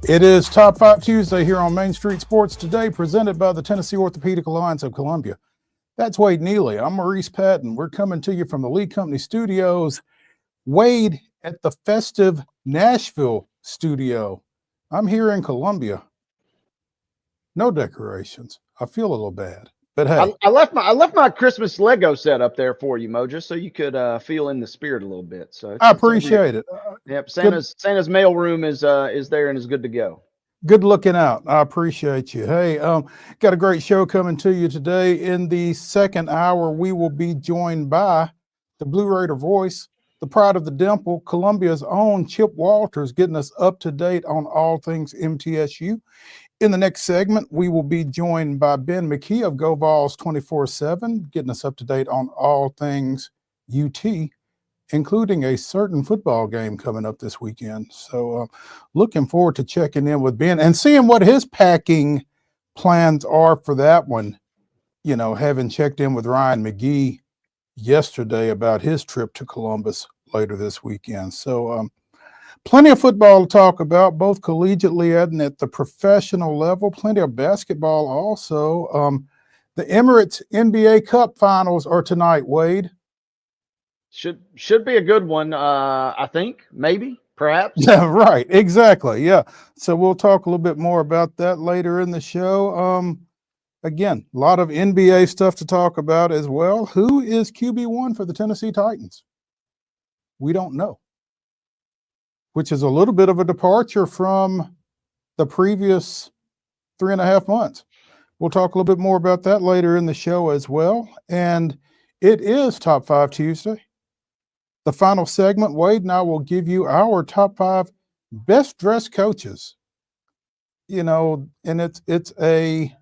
It is Top 5 Tuesday here on Main Street Sports Today, presented by the Tennessee Orthopedic Alliance of Columbia. That's Wade Neely. I'm Maurice Patton. We're coming to you from the Lee Company Studios. Wade at the festive Nashville studio. I'm here in Columbia. No decorations. I feel a little bad, but hey. I left my Christmas Lego set up there for you, Mo, just so you could feel in the spirit a little bit. So I appreciate it. Yep, Santa's mail room is there and is good to go. Good looking out. I appreciate you. Hey, got a great show coming to you today. In the second hour, we will be joined by the Blue Raider voice, the pride of the Dimple, Columbia's own Chip Walters, getting us up to date on all things MTSU. In the next segment, we will be joined by Ben McKee of Go Vols 24/7, getting us up to date on all things UT, including a certain football game coming up this weekend. So looking forward to checking in with Ben and seeing what his packing plans are for that one. You know, having checked in with Ryan McGee yesterday about his trip to Columbus later this weekend. So plenty of football to talk about, both collegiately and at the professional level. Plenty of basketball also. The Emirates NBA Cup finals are tonight, Wade. Should be a good one, I think, maybe, perhaps. Yeah, right, exactly, yeah. So we'll talk a little bit more about that later in the show. Again, a lot of NBA stuff to talk about as well. Who is QB1 for the Tennessee Titans? We don't know, which is a little bit of a departure from the previous 3.5 months. We'll talk a little bit more about that later in the show as well. And it is Top 5 Tuesday. The final segment, Wade and I will give you our top 5 best dressed coaches. You know, and it's a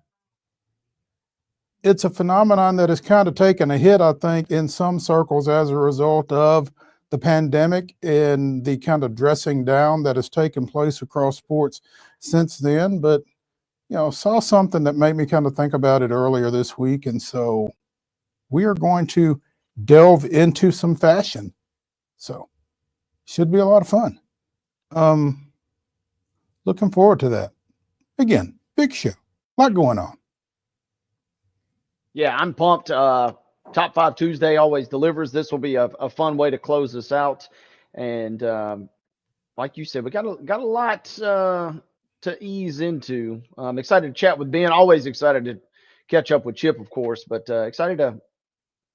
phenomenon that has kind of taken a hit, I think, in some circles as a result of the pandemic and the kind of dressing down that has taken place across sports since then. But, you know, saw something that made me kind of think about it earlier this week. And so we are going to delve into some fashion. So should be a lot of fun. Looking forward to that. Again, big show, a lot going on. Yeah, I'm pumped. Top 5 Tuesday always delivers. This will be a fun way to close this out. And like you said, we got a lot to ease into. I'm excited to chat with Ben. Always excited to catch up with Chip, of course, but excited to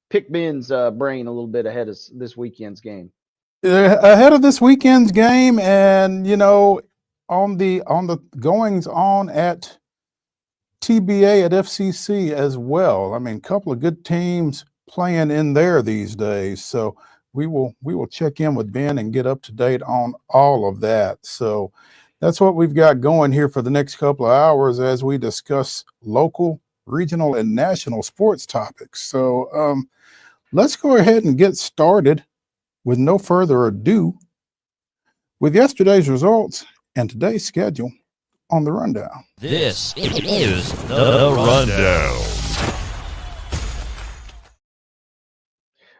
pick Ben's brain a little bit ahead of this weekend's game. Ahead of this weekend's game, and you know, on the goings on at TBA at FCC as well. I mean, a couple of good teams playing in there these days. So we will check in with Ben and get up to date on all of that. So that's what we've got going here for the next couple of hours as we discuss local, regional, and national sports topics. So let's go ahead and get started with no further ado with yesterday's results and today's schedule on the rundown. This is the rundown.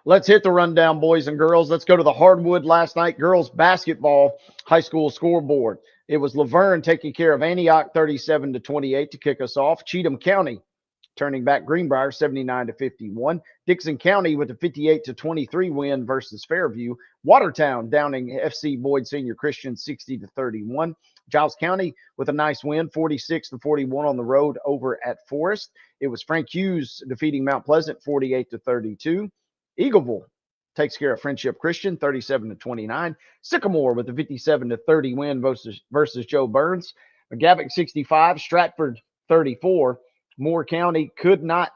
Let's hit the rundown, boys and girls. Let's go to the hardwood last night. Girls basketball high school scoreboard. It was Laverne taking care of Antioch 37-28 to kick us off. Cheatham County turning back Greenbrier 79-51. Dixon County with a 58-23 win versus Fairview. Watertown downing FC Boyd Senior Christian 60-31. Giles County with a nice win, 46-41 on the road over at Forest. It was Frank Hughes defeating Mount Pleasant 48-32. Eagleville takes care of Friendship Christian 37-29. Sycamore with a 57-30 win versus Joe Burns. McGavock 65, Stratford 34. Moore County could not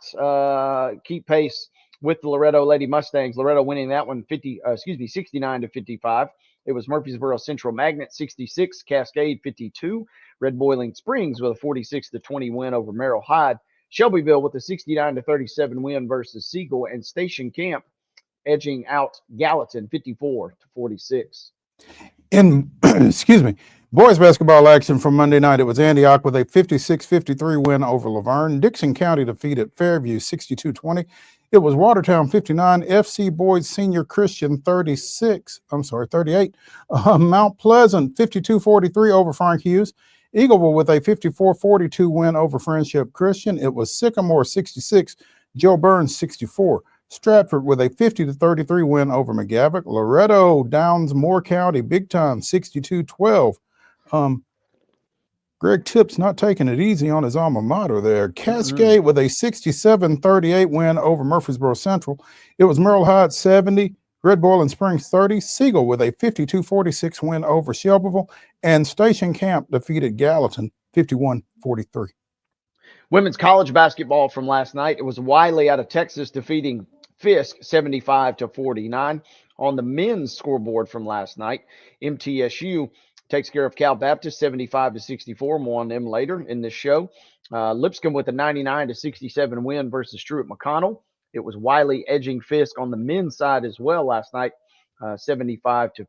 keep pace with the Loretto Lady Mustangs. Loretto winning that one 69-55. It was Murfreesboro Central Magnet 66, Cascade 52. Red Boiling Springs with a 46-20 win over Merrill Hyde. Shelbyville with a 69-37 win versus Siegel, and Station Camp edging out Gallatin 54-46. In boys basketball action from Monday night, it was Antioch with a 56-53 win over Laverne. Dixon County defeated Fairview 62-20. It was Watertown 59, FC Boyd Senior Christian 38. Mount Pleasant 52-43 over Frank Hughes. Eagleville with a 54-42 win over Friendship Christian. It was Sycamore 66, Joe Burns 64. Stratford with a 50-33 win over McGavock. Loretto downs Moore County big time 62-12. Greg Tipp's not taking it easy on his alma mater there. Cascade with a 67-38 win over Murfreesboro Central. It was Merle Hyde 70, Red Boiling Springs 30. Siegel with a 52-46 win over Shelbyville. And Station Camp defeated Gallatin 51-43. Women's college basketball from last night. It was Wiley out of Texas defeating Fisk 75-49. On the men's scoreboard from last night, MTSU takes care of Cal Baptist 75-64. More on them later in this show. Lipscomb with a 99-67 win versus Truett McConnell. It was Wiley edging Fisk on the men's side as well last night, 75-50.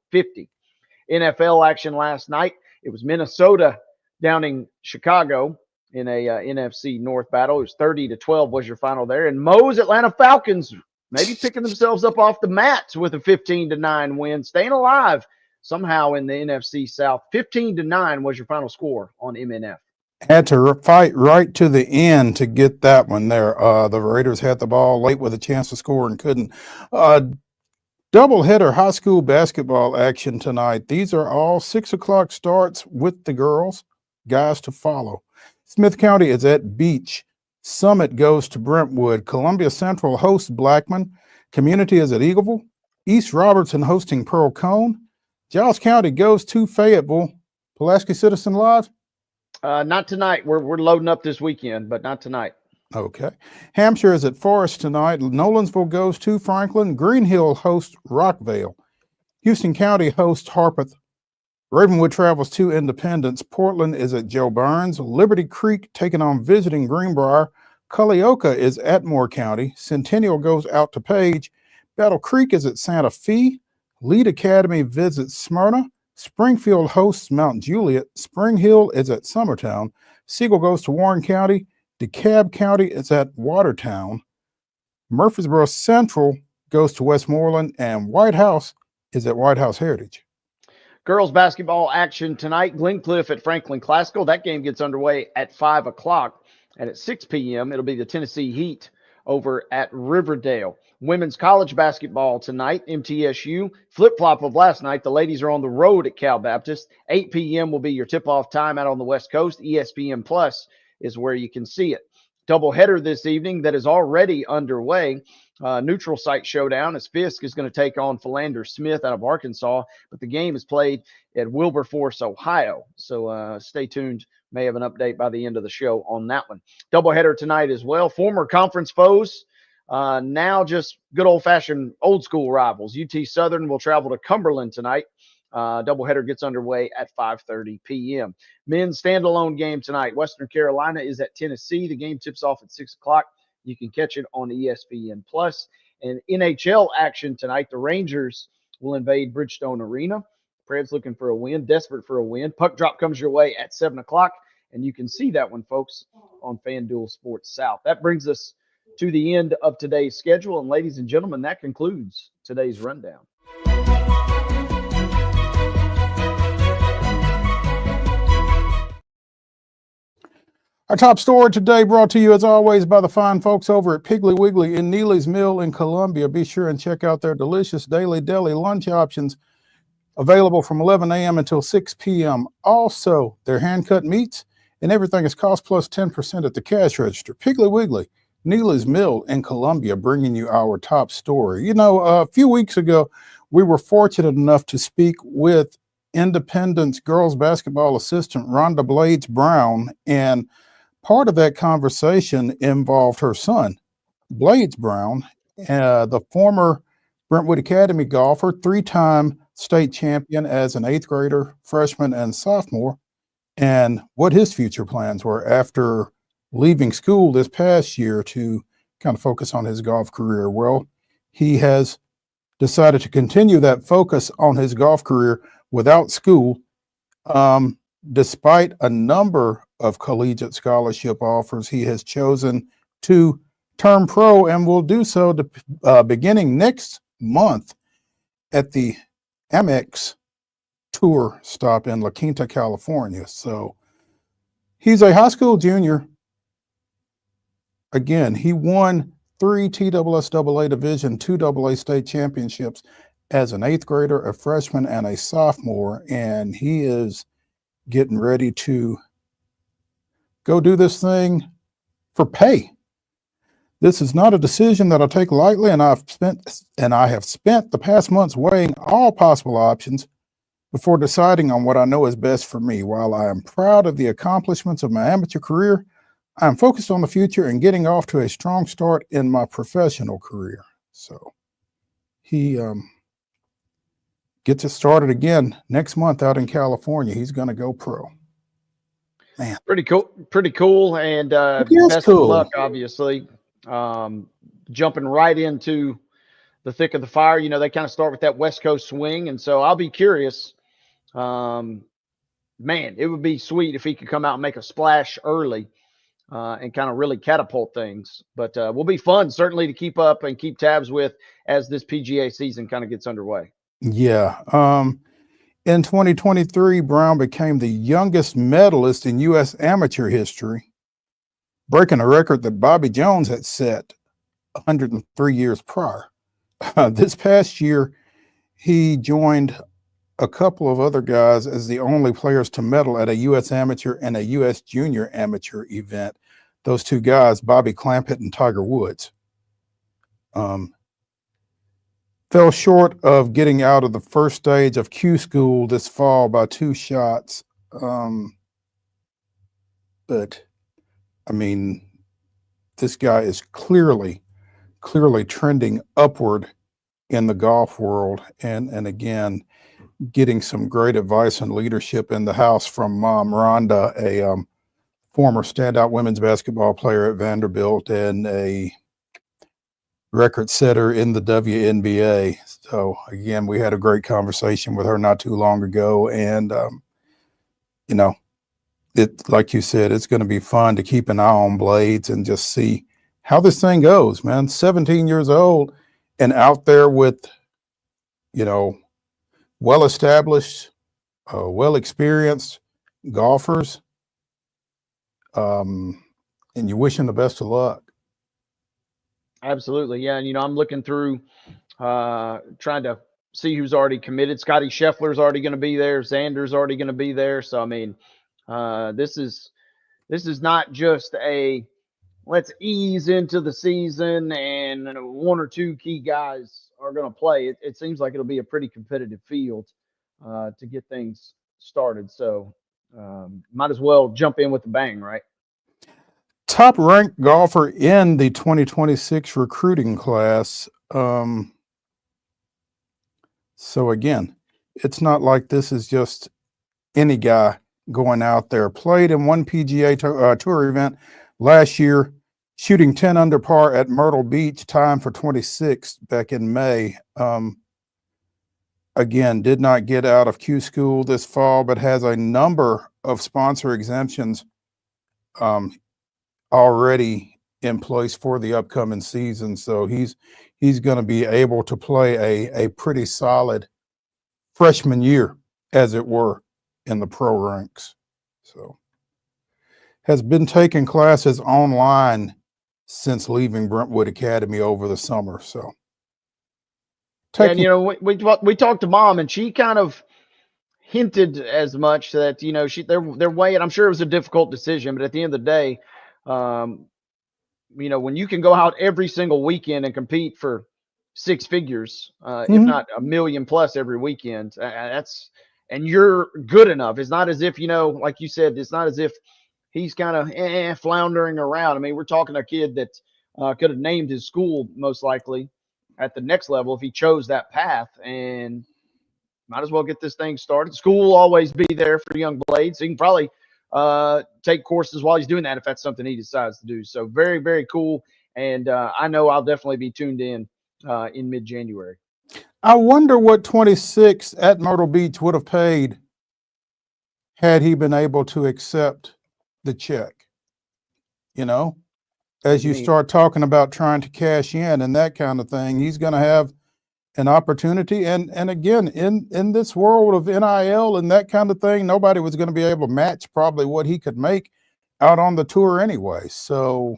NFL action last night. It was Minnesota downing Chicago in a NFC North battle. It was 30-12 was your final there. And Mo's Atlanta Falcons maybe picking themselves up off the mats with a 15-9 win, staying alive somehow in the NFC South. 15-9 was your final score on MNF. Had to fight right to the end to get that one there. The Raiders had the ball late with a chance to score and couldn't. Doubleheader high school basketball action tonight. These are all 6 o'clock starts with the girls. Guys to follow. Smith County is at Beach. Summit goes to Brentwood. Columbia Central hosts Blackman. Community is at Eagleville. East Robertson hosting Pearl Cone. Giles County goes to Fayetteville. Pulaski Citizen Live? Not tonight. We're loading up this weekend, but not tonight. Okay. Hampshire is at Forest tonight. Nolensville goes to Franklin. Green Hill hosts Rockvale. Houston County hosts Harpeth. Ravenwood travels to Independence. Portland is at Joe Burns. Liberty Creek taking on visiting Greenbrier. Culleoka is at Moore County. Centennial goes out to Page. Battle Creek is at Santa Fe. Lead Academy visits Smyrna. Springfield hosts Mount Juliet. Spring Hill is at Summertown. Siegel goes to Warren County. DeKalb County is at Watertown. Murfreesboro Central goes to Westmoreland. And White House is at White House Heritage. Girls basketball action tonight. Glencliff at Franklin Classical. That game gets underway at 5 o'clock. And at 6 p.m., it'll be the Tennessee Heat over at Riverdale. Women's college basketball tonight. MTSU, flip-flop of last night. The ladies are on the road at Cal Baptist. 8 p.m. will be your tip-off time out on the West Coast. ESPN Plus is where you can see it. Doubleheader this evening that is already underway. Neutral site showdown as Fisk is going to take on Philander Smith out of Arkansas, but the game is played at Wilberforce, Ohio. So stay tuned. May have an update by the end of the show on that one. Doubleheader tonight as well. Former conference foes, now just good old-fashioned old-school rivals. UT Southern will travel to Cumberland tonight. Doubleheader gets underway at 5:30 p.m. Men's standalone game tonight. Western Carolina is at Tennessee. The game tips off at 6 o'clock. You can catch it on ESPN Plus. And NHL action tonight. The Rangers will invade Bridgestone Arena. Preds looking for a win, desperate for a win. Puck drop comes your way at 7 o'clock. And you can see that one, folks, on FanDuel Sports South. That brings us to the end of today's schedule. And ladies and gentlemen, that concludes today's rundown. Our top story today brought to you, as always, by the fine folks over at Piggly Wiggly in Neely's Mill in Columbia. Be sure and check out their delicious daily deli lunch options available from 11 a.m. until 6 p.m. Also, their hand-cut meats and everything is cost plus 10% at the cash register. Piggly Wiggly, Neely's Mill in Columbia, bringing you our top story. You know, a few weeks ago, we were fortunate enough to speak with Independence girls basketball assistant Rhonda Blades Brown, and part of that conversation involved her son, Blades Brown, the former Brentwood Academy golfer, 3-time state champion as an 8th grader, freshman, and sophomore, and what his future plans were after leaving school this past year to kind of focus on his golf career. Well, he has decided to continue that focus on his golf career without school, despite a number of collegiate scholarship offers. He has chosen to turn pro and will do so beginning next month at the Amex Tour stop in La Quinta, California. So He's a high school junior. Again, he won 3 TSSAA Division, 2 AA state championships as an 8th grader, a freshman, and a sophomore, and he is getting ready to go do this thing for pay. This is not a decision that I take lightly, and I have spent the past months weighing all possible options before deciding on what I know is best for me. While I am proud of the accomplishments of my amateur career, I am focused on the future and getting off to a strong start in my professional career. So he gets it started again next month out in California. He's going to go pro. Man, Pretty cool, and best of luck, obviously. Jumping right into the thick of the fire. You know, they kind of start with that West Coast swing, and so I'll be curious. Man, it would be sweet if he could come out and make a splash early and kind of really catapult things. But will be fun, certainly, to keep up and keep tabs with as this PGA season kind of gets underway. Yeah. In 2023, Brown became the youngest medalist in U.S. amateur history, breaking a record that Bobby Jones had set 103 years prior. This past year, he joined a couple of other guys as the only players to medal at a U.S. amateur and a U.S. junior amateur event. Those two guys, Bobby Clampett and Tiger Woods. Fell short of getting out of the first stage of Q School this fall by 2 shots. But, I mean, this guy is clearly trending upward in the golf world. And again, getting some great advice and leadership in the house from Mom Rhonda, a former standout women's basketball player at Vanderbilt and a record setter in the WNBA. So again, we had a great conversation with her not too long ago. And, you know, it, like you said, it's going to be fun to keep an eye on Blades and just see how this thing goes, man. 17 years old and out there with, you know, well-established, well-experienced golfers. And you wish him the best of luck. Absolutely. Yeah. And, you know, I'm looking through trying to see who's already committed. Scotty Scheffler's already going to be there. Xander's already going to be there. So, I mean, this is not just a let's ease into the season and 1 or 2 key guys are going to play. It seems like it'll be a pretty competitive field to get things started. So might as well jump in with a bang, right? Top ranked golfer in the 2026 recruiting class. So again, it's not like this is just any guy going out there. Played in 1 PGA Tour event last year, shooting 10 under par at Myrtle Beach, time for 26th back in May. Again, did not get out of Q School this fall, but has a number of sponsor exemptions already in place for the upcoming season. So he's going to be able to play a pretty solid freshman year, as it were, in the pro ranks. So has been taking classes online since leaving Brentwood Academy over the summer. So and you know, we talked to Mom, and she kind of hinted as much that, you know, they're weighing. I'm sure it was a difficult decision, but at the end of the day, you know, when you can go out every single weekend and compete for 6 figures, if not $1 million plus every weekend, and you're good enough. It's not as if, you know, like you said, it's not as if he's kind of floundering around. I mean, we're talking a kid that could have named his school most likely at the next level if he chose that path, and might as well get this thing started. School will always be there for young Blades. So he can probably take courses while he's doing that if that's something he decides to do. So very, very cool. And I know I'll definitely be tuned in mid-January. I wonder what 26 at Myrtle Beach would have paid had he been able to accept the check. You know, as you start talking about trying to cash in and that kind of thing, he's going to have an opportunity. And again, in this world of NIL and that kind of thing, nobody was going to be able to match probably what he could make out on the tour anyway. So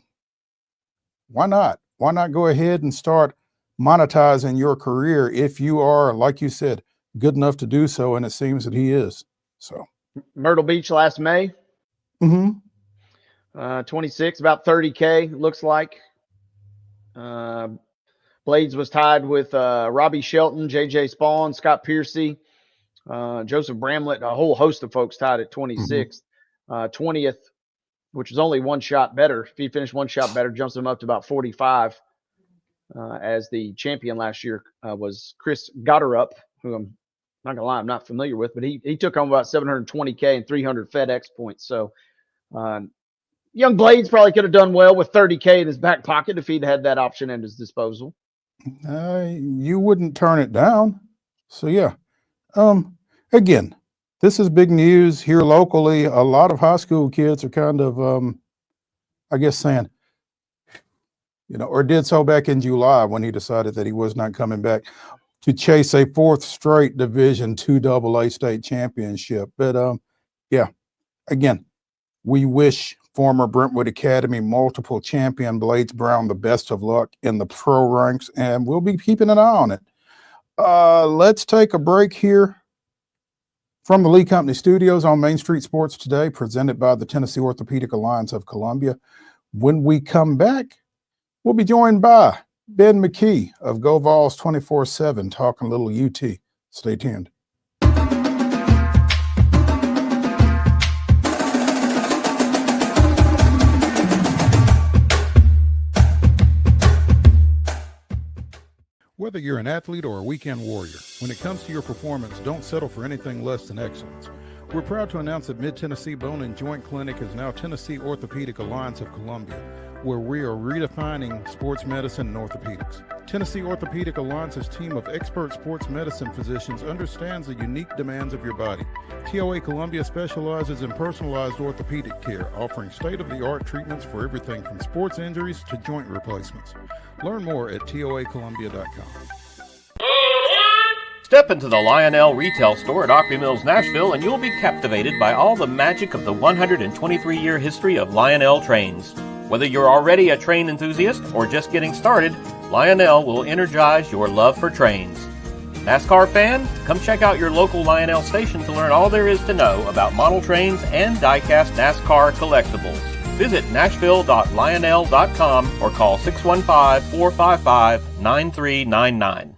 why not? Why not go ahead and start monetizing your career if you are, like you said, good enough to do so? And it seems that he is. So Myrtle Beach last May, 26, about 30K, looks like. Blades was tied with Robbie Shelton, JJ Spawn, Scott Piercy, Joseph Bramlett, a whole host of folks tied at 26th. 20th, which is only one shot better. If he finished one shot better, jumps him up to about 45. As the champion last year was Chris Gotterup, who I'm not gonna lie, I'm not familiar with, but he took home about 720K and 300 FedEx points. So young Blades probably could have done well with 30K in his back pocket if he'd had that option at his disposal. You wouldn't turn it down. So yeah. Again, this is big news here locally. A lot of high school kids are kind of, I guess, saying, or did so back in July when he decided that he was not coming back to chase a fourth straight Division II AA state championship. But yeah, again, we wish former Brentwood Academy multiple champion Blades Brown the best of luck in the pro ranks, and we'll be keeping an eye on it. Let's take a break here from the Lee Company Studios on Main Street Sports Today, presented by the Tennessee Orthopedic Alliance of Columbia. When we come back, we'll be joined by Ben McKee of Go Vols 24/7, talking a little UT. Stay tuned. Whether you're an athlete or a weekend warrior, when it comes to your performance, don't settle for anything less than excellence. We're proud to announce that Mid-Tennessee Bone and Joint Clinic is now Tennessee Orthopedic Alliance of Columbia, where we are redefining sports medicine and orthopedics. Tennessee Orthopedic Alliance's team of expert sports medicine physicians understands the unique demands of your body. TOA Columbia specializes in personalized orthopedic care, offering state-of-the-art treatments for everything from sports injuries to joint replacements. Learn more at toacolumbia.com. Step into the Lionel retail store at Opry Mills, Nashville, and you'll be captivated by all the magic of the 123-year history of Lionel trains. Whether you're already a train enthusiast or just getting started, Lionel will energize your love for trains. NASCAR fan? Come check out your local Lionel station to learn all there is to know about model trains and die-cast NASCAR collectibles. Visit nashville.lionel.com or call 615-455-9399.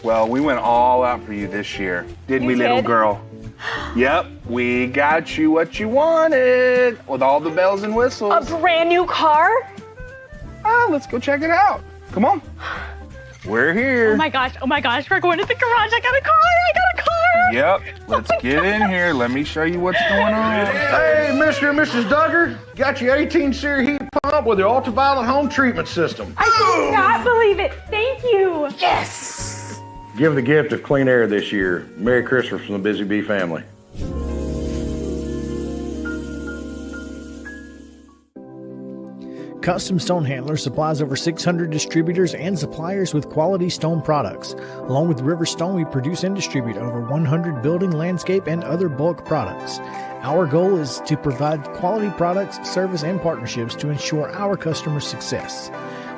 Well, we went all out for you this year, didn't we, little girl? Yep, we got you what you wanted with all the bells and whistles. A brand new car? Let's go check it out. Come on. We're here. Oh my gosh, we're going to the garage. I got a car. Yep, let's get in here. Let me show you what's going on. Hey, Mr. and Mrs. Duggar, got your 18 SEER heat pump with the ultraviolet home treatment system. I cannot believe it. Thank you. Yes! Give the gift of clean air this year. Merry Christmas from the Busy Bee family. Custom Stone Handler supplies over 600 distributors and suppliers with quality stone products. Along with River Stone, we produce and distribute over 100 building, landscape, and other bulk products. Our goal is to provide quality products, service, and partnerships to ensure our customers' success.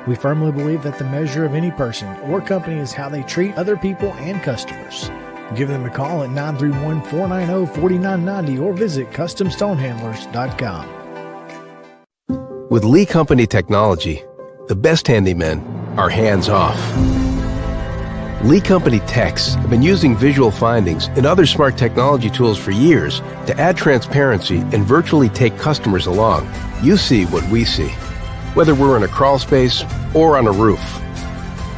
We firmly believe that the measure of any person or company is how they treat other people and customers. Give them a call at 931-490-4990 or visit CustomStonehandlers.com. With Lee Company technology, the best handymen are hands-off. Lee Company techs have been using visual findings and other smart technology tools for years to add transparency and virtually take customers along. You see what we see, whether we're in a crawl space or on a roof.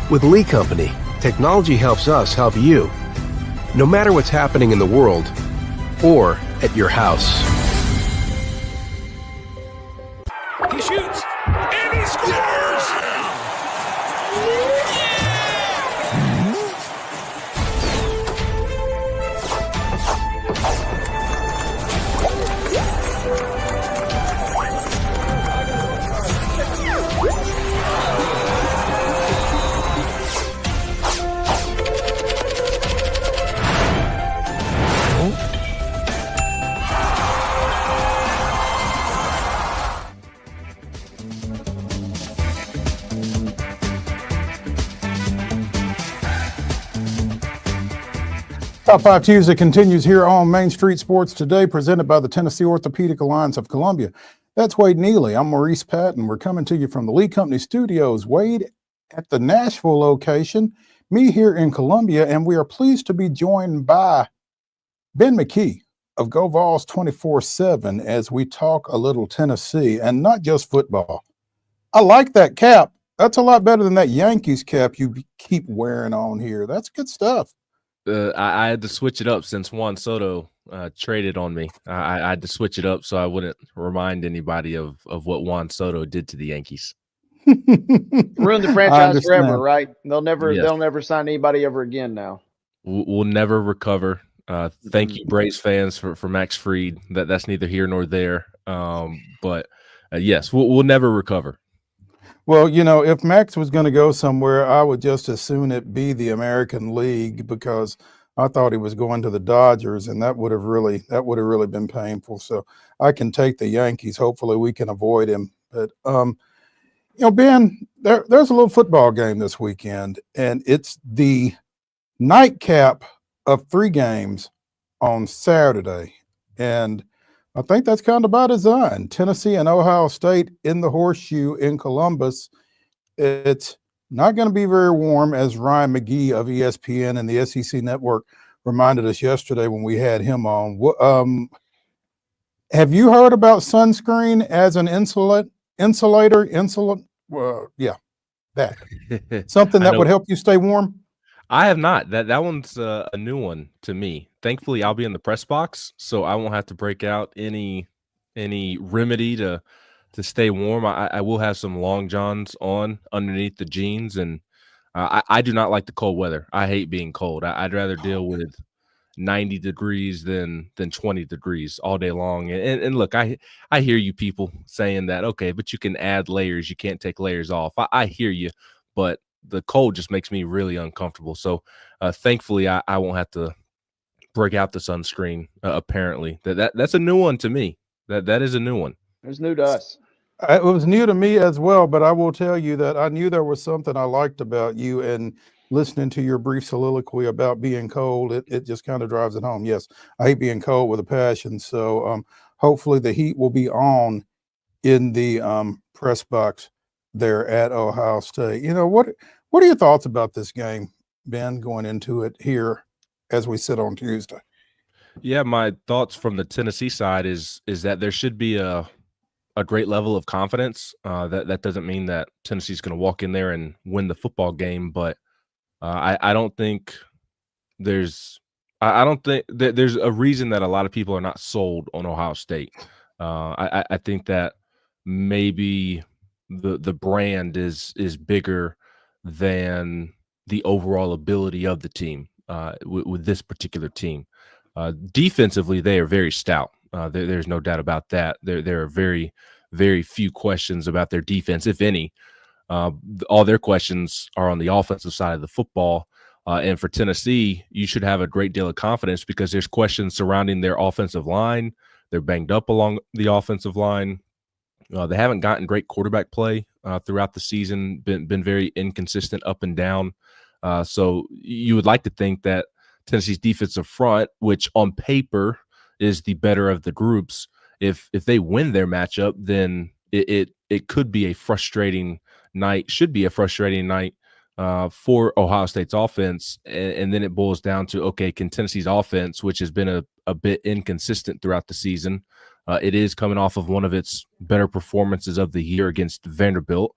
With Lee Company, technology helps us help you, no matter what's happening in the world or at your house. He shoots, and he scores! Top 5 Tuesday continues here on Main Street Sports Today, presented by the Tennessee Orthopedic Alliance of Columbia. That's Wade Neely. I'm Maurice Patton. We're coming to you from the Lee Company Studios. Wade at the Nashville location, me here in Columbia, and we are pleased to be joined by Ben McKee of Go Vols 24/7 as we talk a little Tennessee and not just football. I like that cap. That's a lot better than that Yankees cap you keep wearing on here. That's good stuff. I had to switch it up since Juan Soto traded on me. I had to switch it up so I wouldn't remind anybody of what Juan Soto did to the Yankees. Ruin the franchise forever, right? They'll never sign anybody ever again now. We'll never recover. Thank you, Braves fans, for Max Fried. That's neither here nor there. But yes, we'll never recover. Well, you know, if Max was going to go somewhere, I would just as soon it be the American League, because I thought he was going to the Dodgers, and that would have really been painful. So I can take the Yankees. Hopefully we can avoid him. But you know, Ben, there's a little football game this weekend, and it's the nightcap of 3 games on Saturday. And I think that's kind of by design. Tennessee and Ohio State in the Horseshoe in Columbus. It's not going to be very warm, as Ryan McGee of ESPN and the SEC Network reminded us yesterday when we had him on. Have you heard about sunscreen as an insulator? Yeah, that. Something that would help you stay warm? I have not. That one's a new one to me. Thankfully, I'll be in the press box, so I won't have to break out any remedy to stay warm. I will have some long johns on underneath the jeans, and I do not like the cold weather. I hate being cold. I'd rather deal with 90 degrees than 20 degrees all day long. And look, I hear you people saying that, okay, but you can add layers. You can't take layers off. I hear you, but the cold just makes me really uncomfortable. So thankfully, I won't have to break out the sunscreen. Apparently, that's a new one to me. That is a new one. It's new to us. It was new to me as well, but I will tell you that I knew there was something I liked about you, and listening to your brief soliloquy about being cold, it just kind of drives it home. Yes, I hate being cold with a passion. So hopefully the heat will be on in the press box there at Ohio State. You know, what are your thoughts about this game, Ben, going into it here as we sit on Tuesday? Yeah, my thoughts from the Tennessee side is that there should be a great level of confidence. That doesn't mean that Tennessee's going to walk in there and win the football game, but I don't think there's a reason that a lot of people are not sold on Ohio State. I think that maybe the brand is bigger than the overall ability of the team with this particular team. Defensively, they are very stout. There's no doubt about that. There are very, very few questions about their defense, if any. All their questions are on the offensive side of the football. And for Tennessee, you should have a great deal of confidence because there's questions surrounding their offensive line. They're banged up along the offensive line. They haven't gotten great quarterback play throughout the season, been very inconsistent up and down. So you would like to think that Tennessee's defensive front, which on paper is the better of the groups, if they win their matchup, then it could be a frustrating night, should be a frustrating night for Ohio State's offense. And then it boils down to, okay, can Tennessee's offense, which has been a bit inconsistent throughout the season, it is coming off of one of its better performances of the year against Vanderbilt.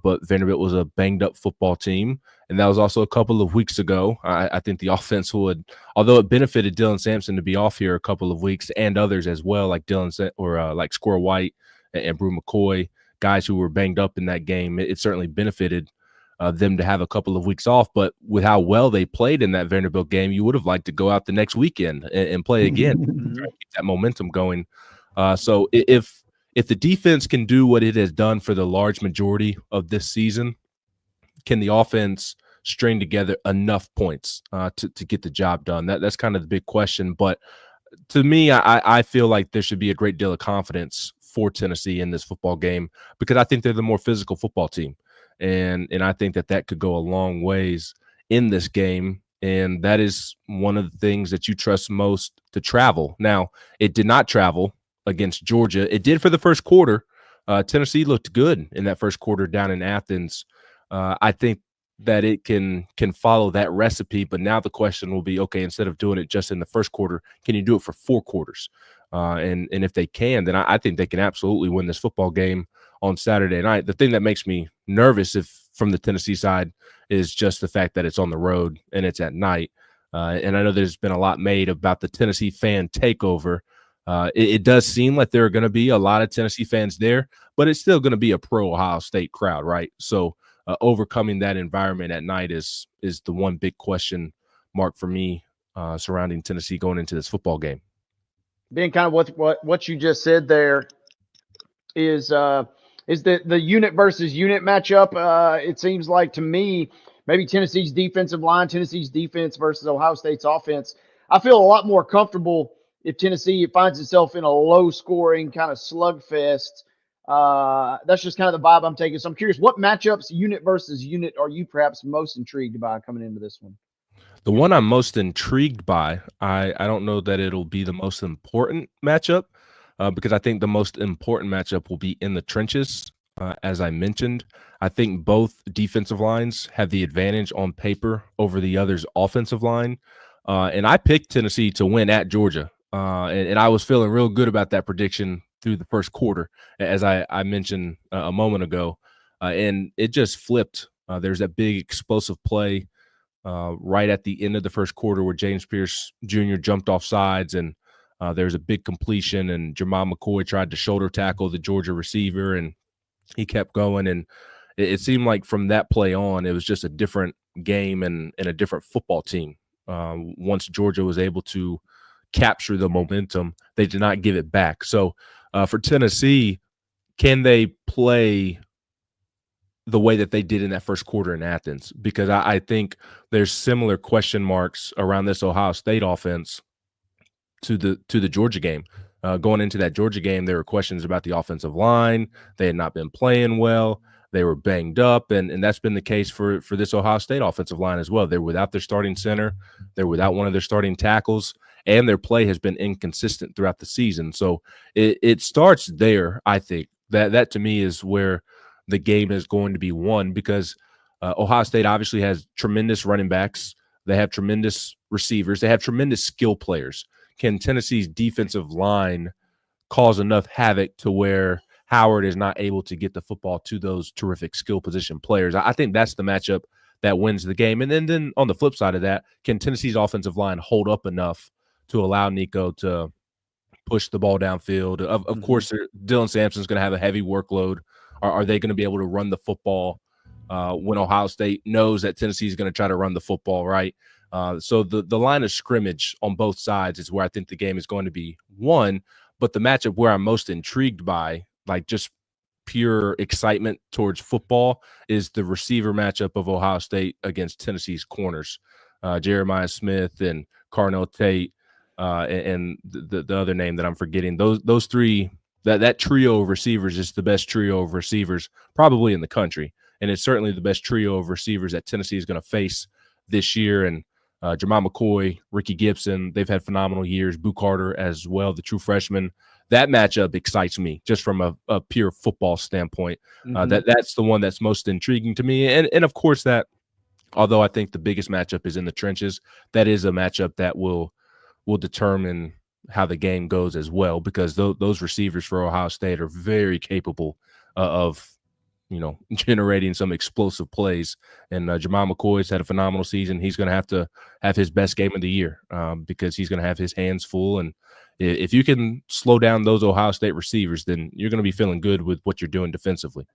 But Vanderbilt was a banged-up football team, and that was also a couple of weeks ago. I think the offense would, although it benefited Dylan Sampson to be off here a couple of weeks, and others as well, like like Square White and Brew McCoy, guys who were banged up in that game. It certainly benefited them to have a couple of weeks off. But with how well they played in that Vanderbilt game, you would have liked to go out the next weekend and play again, try to keep that momentum going. So if the defense can do what it has done for the large majority of this season, can the offense string together enough points to get the job done? That's kind of the big question. But to me, I feel like there should be a great deal of confidence for Tennessee in this football game because I think they're the more physical football team. And I think that could go a long ways in this game. And that is one of the things that you trust most to travel. Now, it did not travel against Georgia. It did for the first quarter. Tennessee looked good in that first quarter down in Athens. I think that it can follow that recipe, but now the question will be, okay, instead of doing it just in the first quarter, can you do it for 4 quarters? And if they can, then I think they can absolutely win this football game on Saturday night. The thing that makes me nervous from the Tennessee side is just the fact that it's on the road and it's at night. And I know there's been a lot made about the Tennessee fan takeover. It does seem like there are going to be a lot of Tennessee fans there, but it's still going to be a pro Ohio State crowd, right? So overcoming that environment at night is the one big question mark for me surrounding Tennessee going into this football game. Being kind of what you just said there is the unit versus unit matchup. It seems like to me, maybe Tennessee's defensive line, Tennessee's defense versus Ohio State's offense. I feel a lot more comfortable if Tennessee finds itself in a low-scoring kind of slugfest. That's just kind of the vibe I'm taking. So I'm curious, what matchups, unit versus unit, are you perhaps most intrigued by coming into this one? The one I'm most intrigued by, I don't know that it'll be the most important matchup because I think the most important matchup will be in the trenches. As I mentioned, I think both defensive lines have the advantage on paper over the other's offensive line. And I picked Tennessee to win at Georgia. And I was feeling real good about that prediction through the first quarter, as I mentioned a moment ago. And it just flipped. There's that big explosive play right at the end of the first quarter where James Pierce Jr. jumped off sides, and there was a big completion, and Jamal McCoy tried to shoulder tackle the Georgia receiver, and he kept going. And it seemed like from that play on, it was just a different game and a different football team. Once Georgia was able to capture the momentum, they did not give it back. So for Tennessee, can they play the way that they did in that first quarter in Athens? Because I think there's similar question marks around this Ohio State offense to the Georgia game. Going into that Georgia game, there were questions about the offensive line. They had not been playing well. They were banged up, and that's been the case for this Ohio State offensive line as well. They're without their starting center. They're without one of their starting tackles, and their play has been inconsistent throughout the season. So it starts there, I think. That to me is where the game is going to be won, because Ohio State obviously has tremendous running backs. They have tremendous receivers. They have tremendous skill players. Can Tennessee's defensive line cause enough havoc to where Howard is not able to get the football to those terrific skill position players? I think that's the matchup that wins the game. And then on the flip side of that, can Tennessee's offensive line hold up enough to allow Nico to push the ball downfield? Of course, Dylan Sampson's going to have a heavy workload. Are they going to be able to run the football when Ohio State knows that Tennessee is going to try to run the football, right? So the line of scrimmage on both sides is where I think the game is going to be won. But the matchup where I'm most intrigued by, like just pure excitement towards football, is the receiver matchup of Ohio State against Tennessee's corners, Jeremiah Smith and Carnell Tate, and the other name that I'm forgetting. Those three, that trio of receivers is the best trio of receivers probably in the country, and it's certainly the best trio of receivers that Tennessee is going to face this year. And Jamal McCoy, Ricky Gibson, they've had phenomenal years. Boo Carter as well, the true freshman. That matchup excites me just from a pure football standpoint. That's the one that's most intriguing to me. And of course, that although I think the biggest matchup is in the trenches, that is a matchup that will determine how the game goes as well, because those receivers for Ohio State are very capable of generating some explosive plays. And Jamal McCoy's had a phenomenal season. He's going to have his best game of the year because he's going to have his hands full. And if you can slow down those Ohio State receivers, then you're going to be feeling good with what you're doing defensively.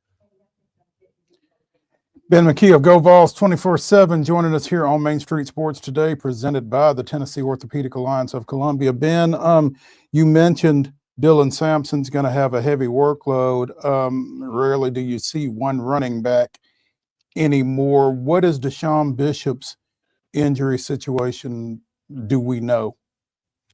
Ben McKee of Go Vols 24/7 joining us here on Main Street Sports today, presented by the Tennessee Orthopedic Alliance of Columbia. Ben, you mentioned Dylan Sampson's going to have a heavy workload. Rarely do you see one running back anymore. What is Deshaun Bishop's injury situation? Do we know?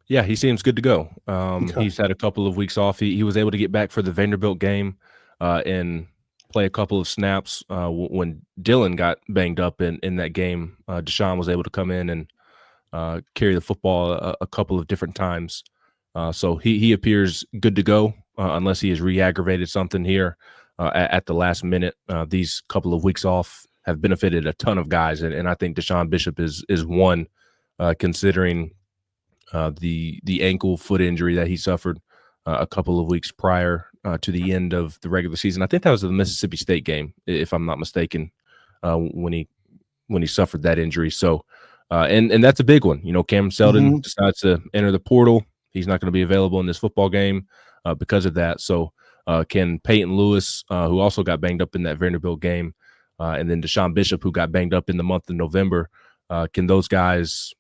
Yeah, he seems good to go. Okay. He's had a couple of weeks off. He was able to get back for the Vanderbilt game and play a couple of snaps. When Dylan got banged up in that game, Deshaun was able to come in and carry the football a couple of different times. So he appears good to go unless he has re-aggravated something here at the last minute. These couple of weeks off have benefited a ton of guys, and I think Deshaun Bishop is one, considering the ankle foot injury that he suffered a couple of weeks prior to the end of the regular season. I think that was the Mississippi State game, if I'm not mistaken, when he suffered that injury. So, and that's a big one. You know, Cam Selden decides to enter the portal. He's not going to be available in this football game because of that. So, can Peyton Lewis, who also got banged up in that Vanderbilt game, and then Deshaun Bishop, who got banged up in the month of November, can those guys,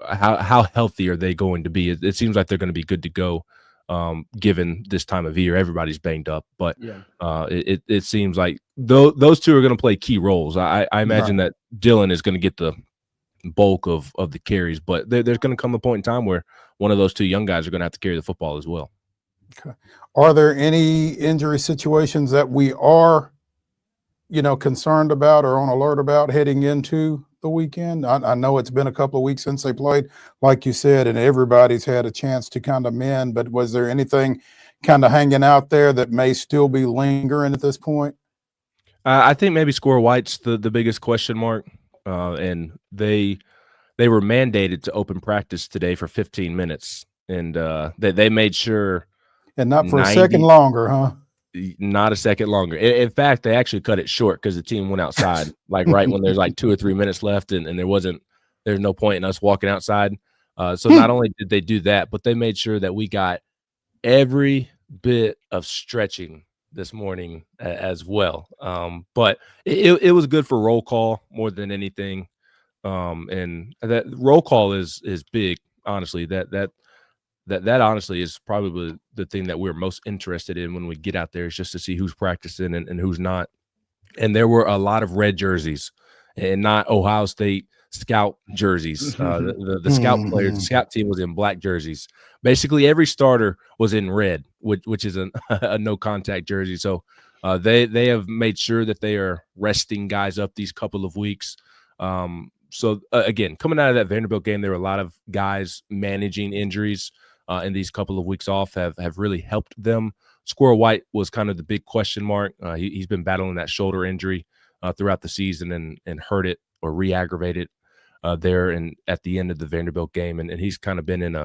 how healthy are they going to be? It seems like they're going to be good to go, given this time of year. Everybody's banged up, but it seems like those two are going to play key roles. I imagine that Dylan is going to get the bulk of the carries, but there's going to come a point in time where one of those two young guys are going to have to carry the football as well. Okay. Are there any injury situations that we are, concerned about or on alert about heading into the weekend? I know it's been a couple of weeks since they played, like you said, and everybody's had a chance to kind of mend, but was there anything kind of hanging out there that may still be lingering at this point? I think maybe Squirrel White's the biggest question mark, and they were mandated to open practice today for 15 minutes, and they made sure. And not for a second longer, huh? Not a second longer. In fact, they actually cut it short because the team went outside, like right when there's like 2 or 3 minutes left, and there's no point in us walking outside. So not only did they do that, but they made sure that we got every bit of stretching this morning as well. But it was good for roll call more than anything. And that roll call is big, honestly. That honestly is probably the thing that we're most interested in when we get out there, is just to see who's practicing and who's not. And there were a lot of red jerseys and not Ohio State scout jerseys. The scout players, the scout team was in black jerseys. Basically, every starter was in red, which is a no contact jersey. So they have made sure that they are resting guys up these couple of weeks. So again, coming out of that Vanderbilt game, there were a lot of guys managing injuries. And these couple of weeks off have really helped them. Squirrel White was kind of the big question mark. He's been battling that shoulder injury throughout the season and hurt it or re-aggravated there and at the end of the Vanderbilt game. And he's kind of been in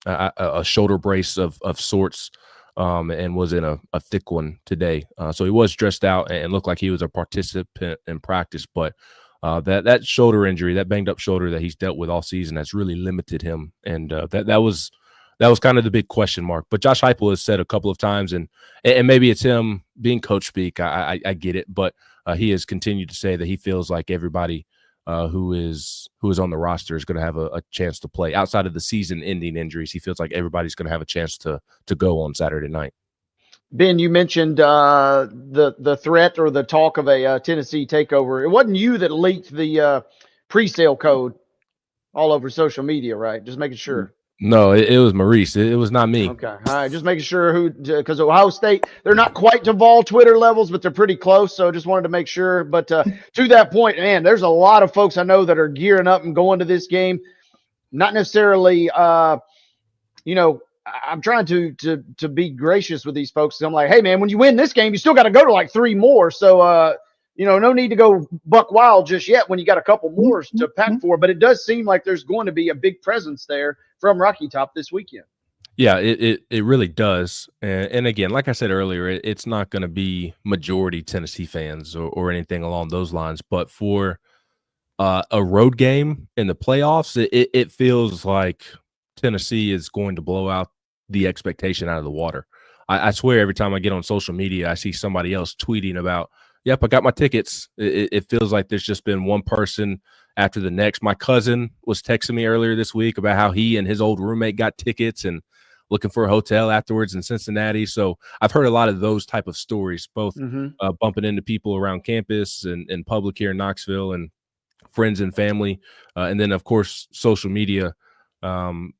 a shoulder brace of sorts and was in a thick one today. So he was dressed out and looked like he was a participant in practice, but that shoulder injury, that banged up shoulder that he's dealt with all season, has really limited him. And that was kind of the big question mark. But Josh Heupel has said a couple of times, and maybe it's him being coach speak. I get it, but he has continued to say that he feels like everybody who is on the roster is going to have a chance to play outside of the season-ending injuries. He feels like everybody's going to have a chance to go on Saturday night. Ben, you mentioned the threat or the talk of a Tennessee takeover. It wasn't you that leaked the pre-sale code all over social media, right? Just making sure. No, it was Maurice. It was not me. Okay. All right. Just making sure because Ohio State, they're not quite to Vol Twitter levels, but they're pretty close. So just wanted to make sure. But to that point, man, there's a lot of folks I know that are gearing up and going to this game. Not necessarily, I'm trying to be gracious with these folks. I'm like, hey, man, when you win this game, you still got to go to like 3 more. So, no need to go buck wild just yet when you got a couple more to pack for. But it does seem like there's going to be a big presence there from Rocky Top this weekend. Yeah, it really does. And again, like I said earlier, it's not going to be majority Tennessee fans or anything along those lines. But for a road game in the playoffs, it feels like Tennessee is going to blow out the expectation out of the water. I swear every time I get on social media, I see somebody else tweeting about, yep, I got my tickets. It feels like there's just been one person after the next. My cousin was texting me earlier this week about how he and his old roommate got tickets and looking for a hotel afterwards in Cincinnati. So I've heard a lot of those type of stories, both bumping into people around campus and public here in Knoxville and friends and family. And then, of course, social media. I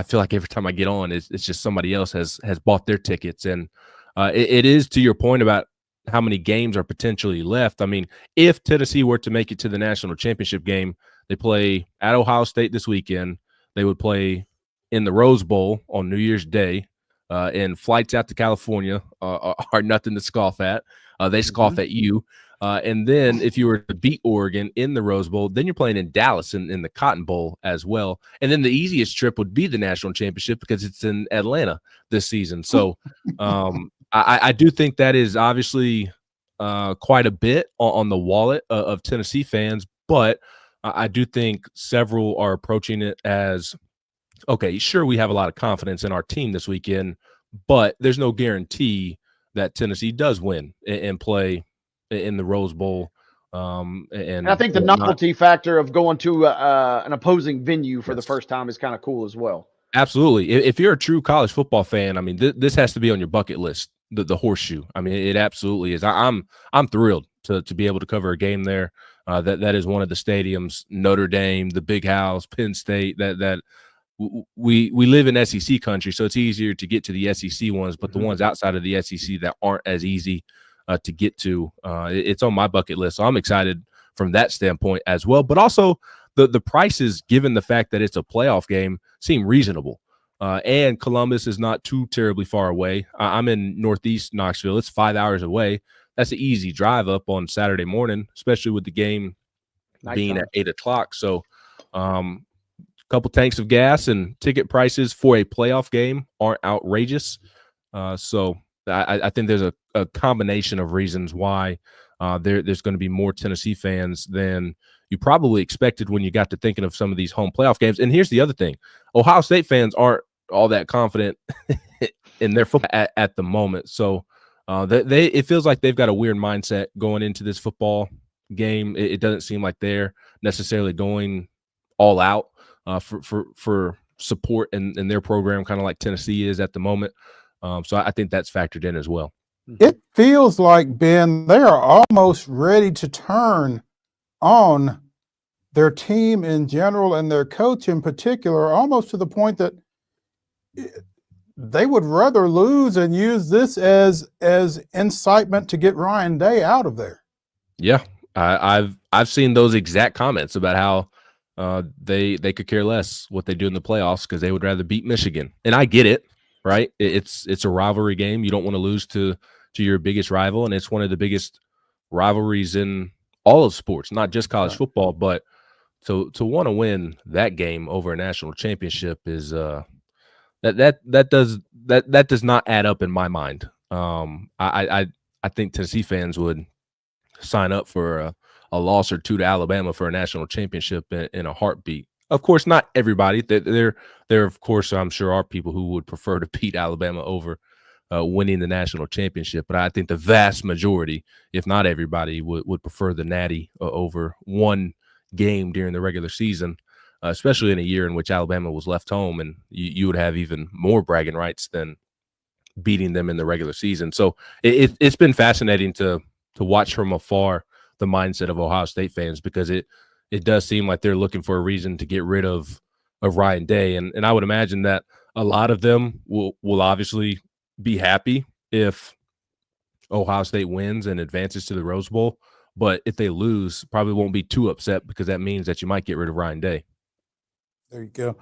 feel like every time I get on, it's just somebody else has bought their tickets. And it is to your point about how many games are potentially left. I mean, if Tennessee were to make it to the national championship game, they play at Ohio State this weekend. They would play in the Rose Bowl on New Year's Day, and flights out to California are nothing to scoff at. They scoff at you. And then if you were to beat Oregon in the Rose Bowl, then you're playing in Dallas in the Cotton Bowl as well. And then the easiest trip would be the national championship because it's in Atlanta this season. So I do think that is obviously quite a bit on the wallet of Tennessee fans, but I do think several are approaching it as, okay, sure, we have a lot of confidence in our team this weekend, but there's no guarantee that Tennessee does win and play in the Rose Bowl. And I think the novelty factor of going to an opposing venue for the first time is kind of cool as well. Absolutely. If you're a true college football fan, I mean, this has to be on your bucket list. The horseshoe. I mean, it absolutely is. I'm thrilled to be able to cover a game there. That is one of the stadiums. Notre Dame, the Big House, Penn State. That we live in SEC country, so it's easier to get to the SEC ones. But the ones outside of the SEC that aren't as easy to get to, it's on my bucket list. So I'm excited from that standpoint as well. But also the prices, given the fact that it's a playoff game, seem reasonable. And Columbus is not too terribly far away. I'm in Northeast Knoxville. It's 5 hours away. That's an easy drive up on Saturday morning, especially with the game being at 8 o'clock. So a couple tanks of gas and ticket prices for a playoff game aren't outrageous. So I think there's a combination of reasons why there's going to be more Tennessee fans than you probably expected when you got to thinking of some of these home playoff games. And here's the other thing. Ohio State fans aren't all that confident in their football at the moment. So it feels like they've got a weird mindset going into this football game. It doesn't seem like they're necessarily going all out for support in their program, kind of like Tennessee is at the moment. So I think that's factored in as well. It feels like, Ben, they are almost ready to turn on their team in general and their coach in particular, almost to the point that they would rather lose and use this as incitement to get Ryan Day out of there. Yeah, I've seen those exact comments about how they could care less what they do in the playoffs because they would rather beat Michigan. And I get it, right? It's a rivalry game. You don't want to lose to your biggest rival, and it's one of the biggest rivalries in all of sports, not just college football. But to want to win that game over a national championship is that does not add up in my mind. I think Tennessee fans would sign up for a loss or two to Alabama for a national championship in a heartbeat. Of course, not everybody. There of course, I'm sure are people who would prefer to beat Alabama over winning the national championship. But I think the vast majority, if not everybody, would prefer the Natty over one game during the regular season, especially in a year in which Alabama was left home, and you would have even more bragging rights than beating them in the regular season. So it's been fascinating to watch from afar the mindset of Ohio State fans, because it does seem like they're looking for a reason to get rid of Ryan Day. And I would imagine that a lot of them will obviously be happy if Ohio State wins and advances to the Rose Bowl. But if they lose, probably won't be too upset, because that means that you might get rid of Ryan Day. There you go.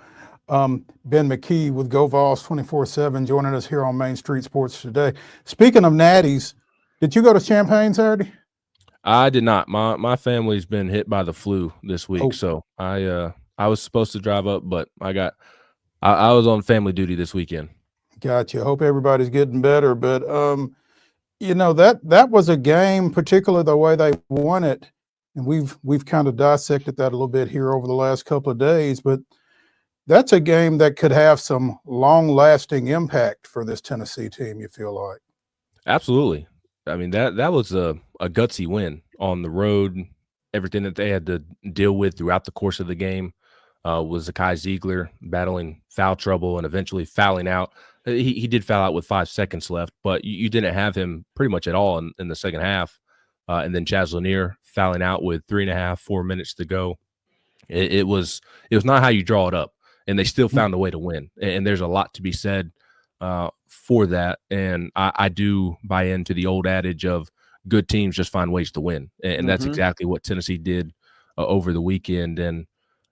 Ben McKee with Go Vols 24/7 joining us here on Main Street Sports today. Speaking of natties, did you go to Champaign Saturday? I did not. My family's been hit by the flu this week, so I was supposed to drive up, but I was on family duty this weekend. Gotcha. Hope everybody's getting better. But that was a game, particularly the way they won it, and we've kind of dissected that a little bit here over the last couple of days. But that's a game that could have some long-lasting impact for this Tennessee team, you feel like? Absolutely. I mean, that was a gutsy win on the road. Everything that they had to deal with throughout the course of the game was Zakai Ziegler battling foul trouble and eventually fouling out. He did foul out with 5 seconds left, but you didn't have him pretty much at all in the second half. And then Chaz Lanier fouling out with 3.5, 4 minutes to go. It was not how you draw it up, and they still found a way to win. And there's a lot to be said for that. And I do buy into the old adage of good teams just find ways to win. And that's exactly what Tennessee did over the weekend. And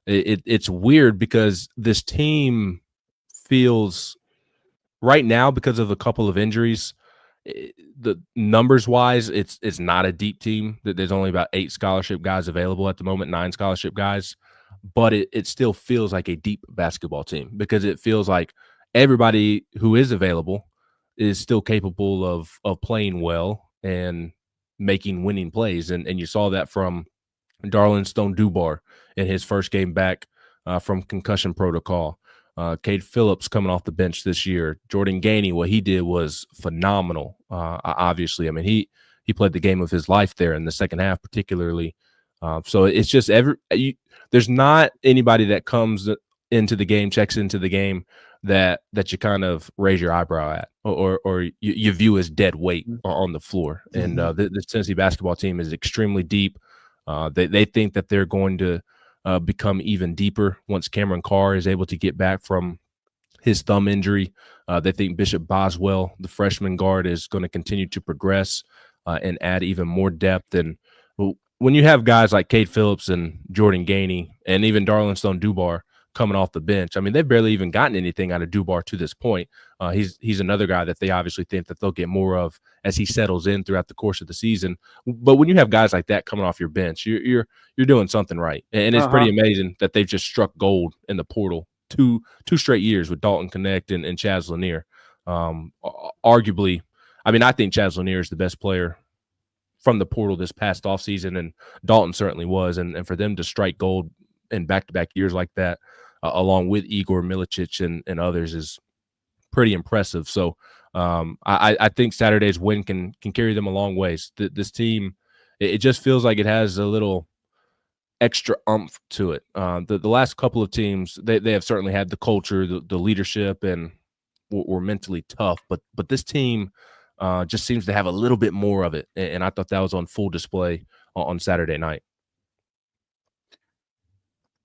it's weird because this team feels right now, because of a couple of injuries, the numbers wise, it's not a deep team. There's only about 8 scholarship guys available at the moment, 9 scholarship guys, but it still feels like a deep basketball team because it feels like everybody who is available is still capable of playing well and making winning plays. And you saw that from Darlin Stone Dubar in his first game back from concussion protocol. Cade Phillips coming off the bench this year. Jordan Gainey, what he did was phenomenal. Obviously, I mean, he played the game of his life there in the second half, particularly. So it's just there's not anybody that comes into the game, checks into the game that you kind of raise your eyebrow at or you view as dead weight on the floor. And this Tennessee basketball team is extremely deep. They think that they're going to become even deeper once Cameron Carr is able to get back from his thumb injury. They think Bishop Boswell, the freshman guard, is going to continue to progress and add even more depth. And when you have guys like Cade Phillips and Jordan Gainey and even Darlin Stone Dubar coming off the bench, I mean, they've barely even gotten anything out of Dubar to this point. He's another guy that they obviously think that they'll get more of as he settles in throughout the course of the season. But when you have guys like that coming off your bench, you're doing something right. And it's pretty amazing that they've just struck gold in the portal two straight years with Dalton Connect and Chaz Lanier. Arguably, I mean, I think Chaz Lanier is the best player from the portal this past offseason, and Dalton certainly was. And for them to strike gold in back-to-back years like that, along with Igor Milicic and others, is pretty impressive. So I think Saturday's win can carry them a long ways. This team, it just feels like it has a little extra oomph to it. The last couple of teams, they have certainly had the culture, the leadership, and were mentally tough. But this team just seems to have a little bit more of it. And I thought that was on full display on Saturday night.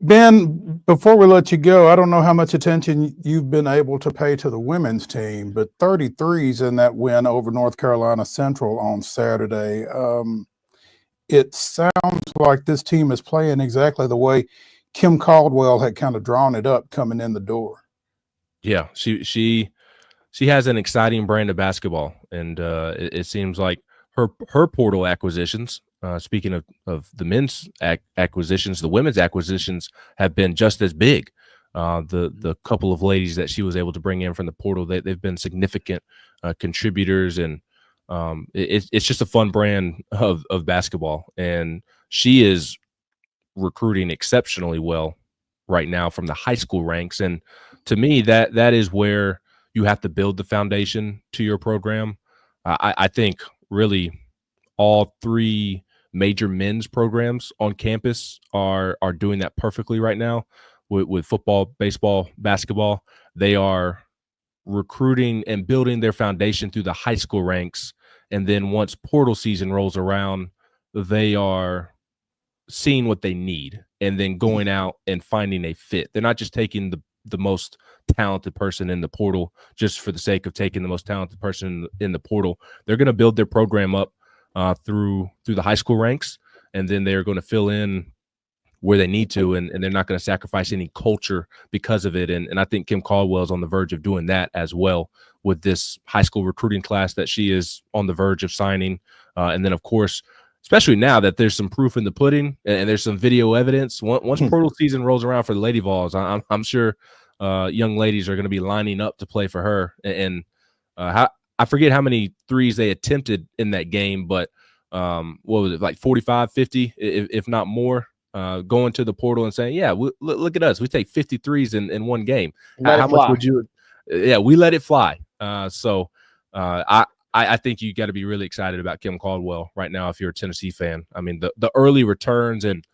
Ben, before we let you go, I don't know how much attention you've been able to pay to the women's team, but 33s in that win over North Carolina Central on Saturday. It sounds like this team is playing exactly the way Kim Caldwell had kind of drawn it up coming in the door. Yeah, she has an exciting brand of basketball, and it seems like her portal acquisitions. Speaking of the men's acquisitions, the women's acquisitions have been just as big. The couple of ladies that she was able to bring in from the portal, they've been significant contributors, and it's just a fun brand of basketball. And she is recruiting exceptionally well right now from the high school ranks. And to me, that is where you have to build the foundation to your program. I think really all 3 major men's programs on campus are doing that perfectly right now with football, baseball, basketball. They are recruiting and building their foundation through the high school ranks. And then once portal season rolls around, they are seeing what they need and then going out and finding a fit. They're not just taking the most talented person in the portal just for the sake of taking the most talented person in the portal. They're going to build their program up through the high school ranks, and then they're going to fill in where they need to, and they're not going to sacrifice any culture because of it. And I think Kim Caldwell is on the verge of doing that as well with this high school recruiting class that she is on the verge of signing. And then, of course, especially now that there's some proof in the pudding and there's some video evidence, once portal season rolls around for the Lady Vols, I'm sure young ladies are going to be lining up to play for her. And I forget how many threes they attempted in that game, but what was it, like 45, 50, if not more, going to the portal and saying, yeah, look at us. We take 50 threes in one game. How much would you – yeah, we let it fly. So I think you got to be really excited about Kim Caldwell right now if you're a Tennessee fan. I mean, the early returns, and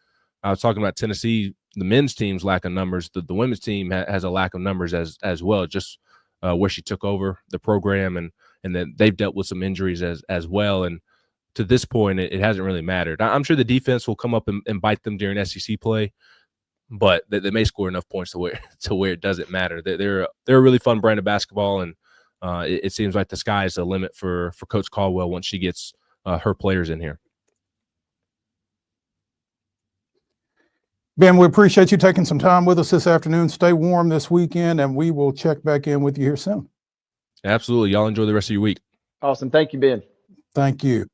I was talking about Tennessee, the men's team's lack of numbers. The women's team has a lack of numbers as well, just where she took over the program, and then they've dealt with some injuries as well. And to this point, it hasn't really mattered. I'm sure the defense will come up and bite them during SEC play, but they may score enough points to where it doesn't matter. They're a really fun brand of basketball, and it seems like the sky is the limit for Coach Caldwell once she gets her players in here. Ben, we appreciate you taking some time with us this afternoon. Stay warm this weekend, and we will check back in with you here soon. Absolutely. Y'all enjoy the rest of your week. Awesome. Thank you, Ben. Thank you.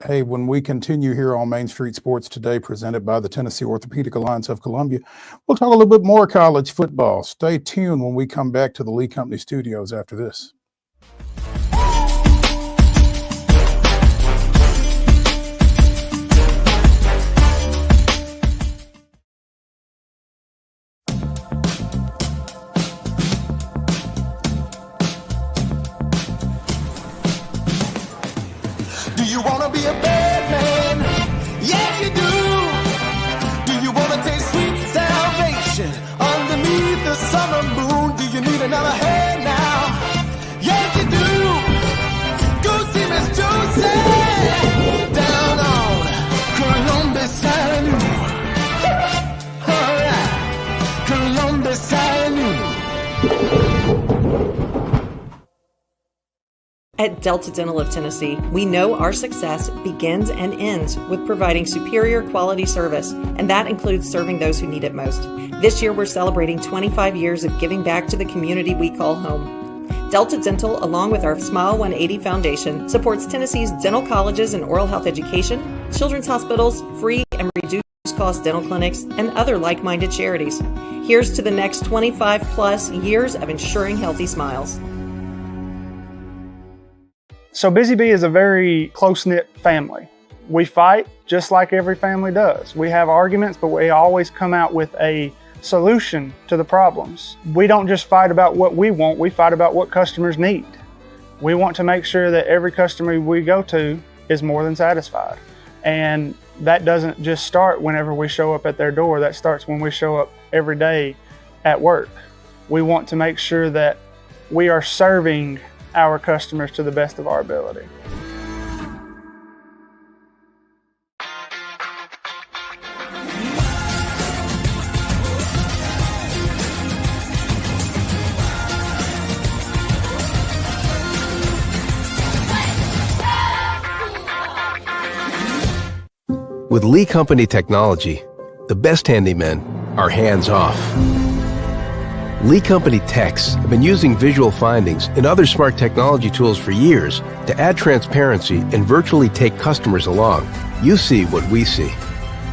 Hey, when we continue here on Main Street Sports Today, presented by the Tennessee Orthopedic Alliance of Columbia, we'll talk a little bit more college football. Stay tuned when we come back to the Lee Company studios after this. Do you want to be a bad man? Yes, you do. Do you want to taste sweet salvation underneath the summer moon? Do you need another hand now? Yes, you do. Go see Miss Josie down on Columbus Avenue. All right, Columbus Avenue. At Delta Dental of Tennessee, we know our success begins and ends with providing superior quality service, and that includes serving those who need it most. This year, we're celebrating 25 years of giving back to the community we call home. Delta Dental, along with our Smile 180 Foundation, supports Tennessee's dental colleges and oral health education, children's hospitals, free and reduced-cost dental clinics, and other like-minded charities. Here's to the next 25-plus years of ensuring healthy smiles. So Busy Bee is a very close-knit family. We fight just like every family does. We have arguments, but we always come out with a solution to the problems. We don't just fight about what we want, we fight about what customers need. We want to make sure that every customer we go to is more than satisfied. And that doesn't just start whenever we show up at their door, that starts when we show up every day at work. We want to make sure that we are serving our customers to the best of our ability. With Lee Company technology, the best handymen are hands-off. Lee Company techs have been using visual findings and other smart technology tools for years to add transparency and virtually take customers along. You see what we see,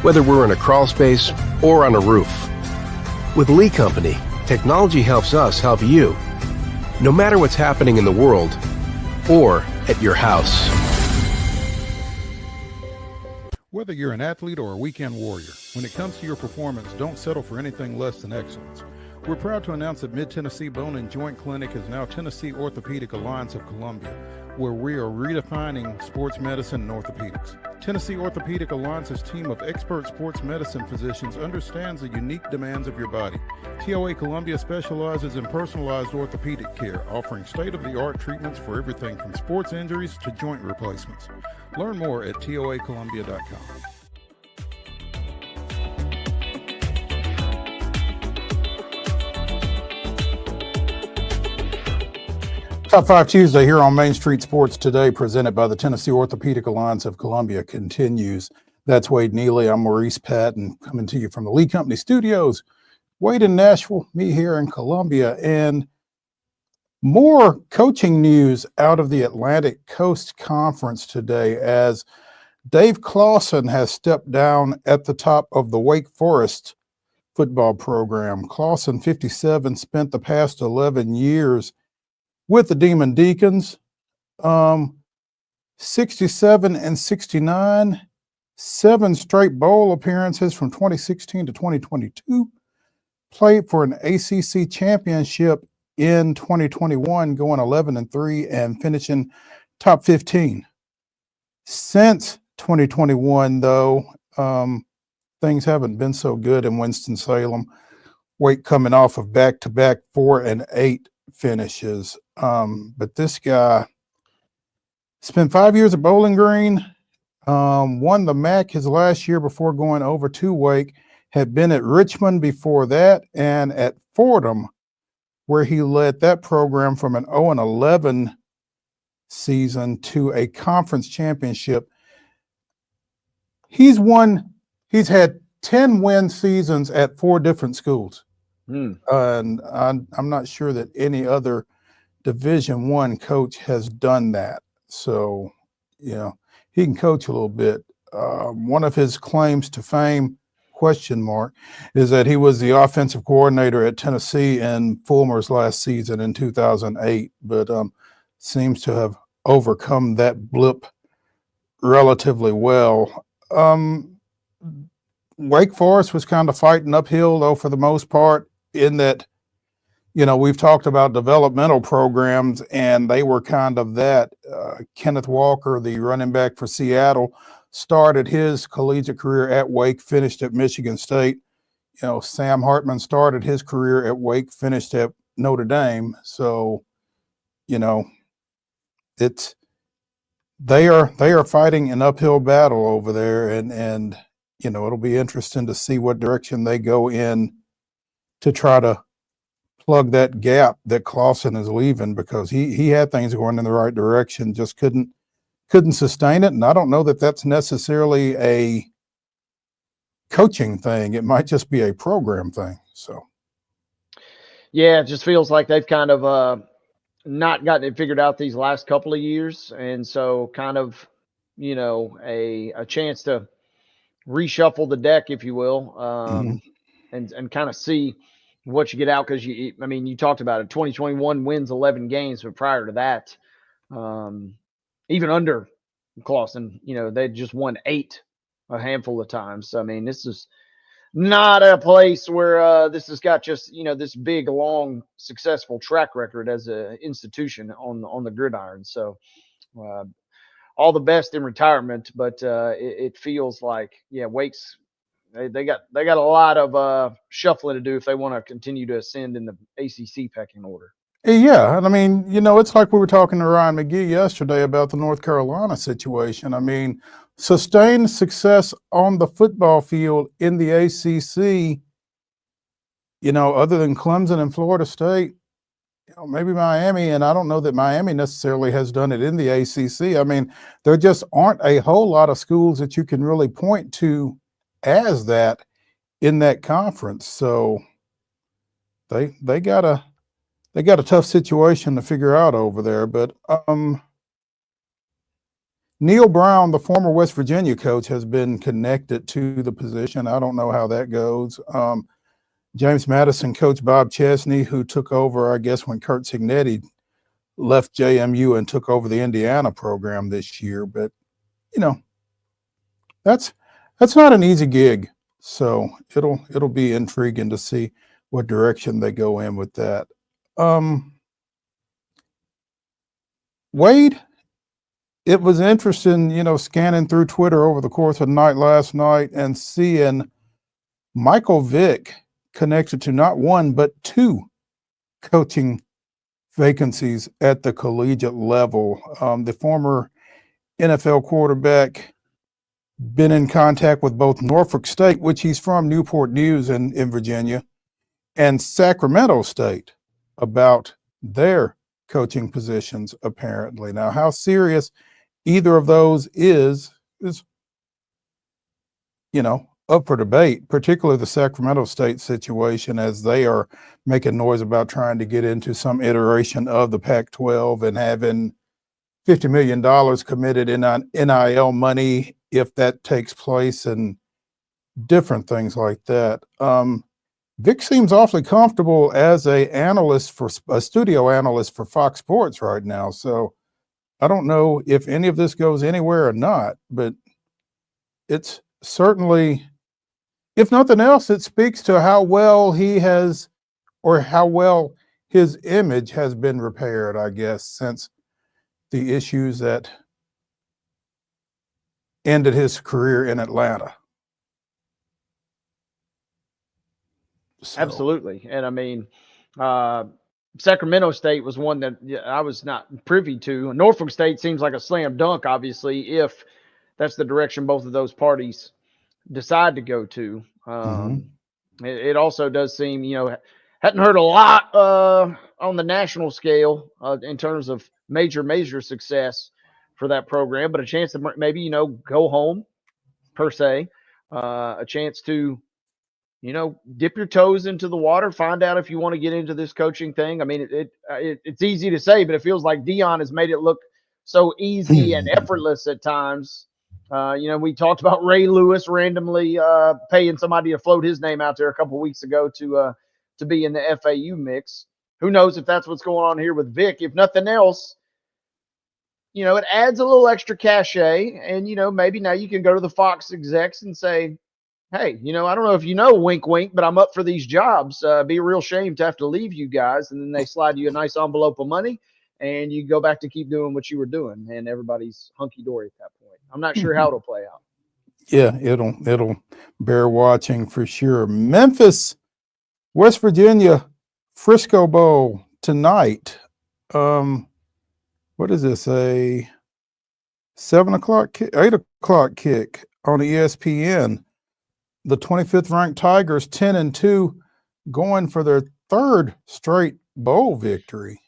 whether we're in a crawl space or on a roof. With Lee Company, technology helps us help you, no matter what's happening in the world or at your house. Whether you're an athlete or a weekend warrior, when it comes to your performance, don't settle for anything less than excellence. We're proud to announce that Mid-Tennessee Bone and Joint Clinic is now Tennessee Orthopedic Alliance of Columbia, where we are redefining sports medicine and orthopedics. Tennessee Orthopedic Alliance's team of expert sports medicine physicians understands the unique demands of your body. TOA Columbia specializes in personalized orthopedic care, offering state-of-the-art treatments for everything from sports injuries to joint replacements. Learn more at toacolumbia.com. Top 5 Tuesday here on Main Street Sports Today, presented by the Tennessee Orthopedic Alliance of Columbia, continues. That's Wade Neely. I'm Maurice Patton, coming to you from the Lee Company studios. Wade in Nashville, me here in Columbia, and more coaching news out of the Atlantic Coast Conference today as Dave Clawson has stepped down at the top of the Wake Forest football program. Clawson, 57, spent the past 11 years with the Demon Deacons, 67 and 69, 7 straight bowl appearances from 2016 to 2022, played for an ACC championship in 2021, going 11-3 and finishing top 15. Since 2021, though, things haven't been so good in Winston-Salem. Wake coming off of back-to-back 4-8 finishes. But this guy spent 5 years at Bowling Green, won the MAC his last year before going over to Wake, had been at Richmond before that and at Fordham where he led that program from an 0-11 season to a conference championship. He's had 10 win seasons at 4 different schools. And I'm not sure that any other Division I coach has done that. So, you know, he can coach a little bit. One of his claims to fame, question mark, is that he was the offensive coordinator at Tennessee in Fulmer's last season in 2008, but seems to have overcome that blip relatively well. Wake Forest was kind of fighting uphill, though, for the most part, in that, you know, we've talked about developmental programs, and they were kind of that. Kenneth Walker, the running back for Seattle, started his collegiate career at Wake, finished at Michigan State. You know, Sam Hartman started his career at Wake, finished at Notre Dame. So, you know, they are fighting an uphill battle over there, and you know, it'll be interesting to see what direction they go in to try to plug that gap that Clausen is leaving, because he had things going in the right direction, just couldn't sustain it. And I don't know that that's necessarily a coaching thing. It might just be a program thing. So, yeah, it just feels like they've kind of not gotten it figured out these last couple of years, and so kind of, you know, a chance to reshuffle the deck, if you will, and kind of see what you get out, because I mean, you talked about it. 2021 wins 11 games, but prior to that, even under Clausen, you know, they just won 8 a handful of times. So, I mean, this is not a place where this has got just, you know, this big, long, successful track record as an institution on the gridiron. So, all the best in retirement, but it feels like, yeah, Wake's they got a lot of shuffling to do if they want to continue to ascend in the ACC pecking order. yeah, and I mean, you know, it's like we were talking to Ryan McGee yesterday about the North Carolina situation. I mean, sustained success on the football field in the ACC, you know, other than Clemson and Florida State, you know, maybe Miami, and I don't know that Miami necessarily has done it in the ACC. I mean, there just aren't a whole lot of schools that you can really point to as that in that conference. So they got a tough situation to figure out over there. But Neil Brown, the former West Virginia coach, has been connected to the position. I don't know how that goes. James Madison coach Bob Chesney, who took over, I guess, when Kurt Signetti left JMU and took over the Indiana program this year. But, you know, that's not an easy gig. So it'll be intriguing to see what direction they go in with that. Wade, it was interesting, you know, scanning through Twitter over the course of the night last night and seeing Michael Vick connected to not one, but 2 coaching vacancies at the collegiate level. The former NFL quarterback been in contact with both Norfolk State, which he's from, Newport News in Virginia, and Sacramento State about their coaching positions, apparently. Now, how serious either of those is, you know, up for debate, particularly the Sacramento State situation, as they are making noise about trying to get into some iteration of the Pac-12 and having $50 million committed in NIL money if that takes place, and different things like that. Vic seems awfully comfortable as a studio analyst for Fox Sports right now. So I don't know if any of this goes anywhere or not, but it's certainly, if nothing else, it speaks to how well he has, or how well his image has been repaired, I guess, since the issues that ended his career in Atlanta. So. Absolutely. And I mean, Sacramento State was one that I was not privy to. Norfolk State seems like a slam dunk, obviously, if that's the direction both of those parties decide to go to. It also does seem, you know, Hadn't heard a lot on the national scale in terms of major success for that program, but a chance to maybe, you know, go home per se, a chance to, you know, dip your toes into the water, find out if you want to get into this coaching thing. I mean, it's easy to say, but it feels like Dion has made it look so easy and effortless at times. You know, we talked about Ray Lewis randomly paying somebody to float his name out there a couple weeks ago to be in the FAU mix. Who knows if that's what's going on here with Vic? If nothing else, you know, it adds a little extra cachet, and you know, maybe now you can go to the Fox execs and say, hey, you know, I don't know if you know, wink, wink, but I'm up for these jobs. Be a real shame to have to leave you guys. And then they slide you a nice envelope of money and you go back to keep doing what you were doing. And everybody's hunky-dory at that point. I'm not sure how it'll play out. Yeah, it'll bear watching for sure. Memphis, West Virginia, Frisco Bowl tonight. What is this? A 7 o'clock, 8 o'clock kick on ESPN. The 25th ranked Tigers 10-2 going for their third straight bowl victory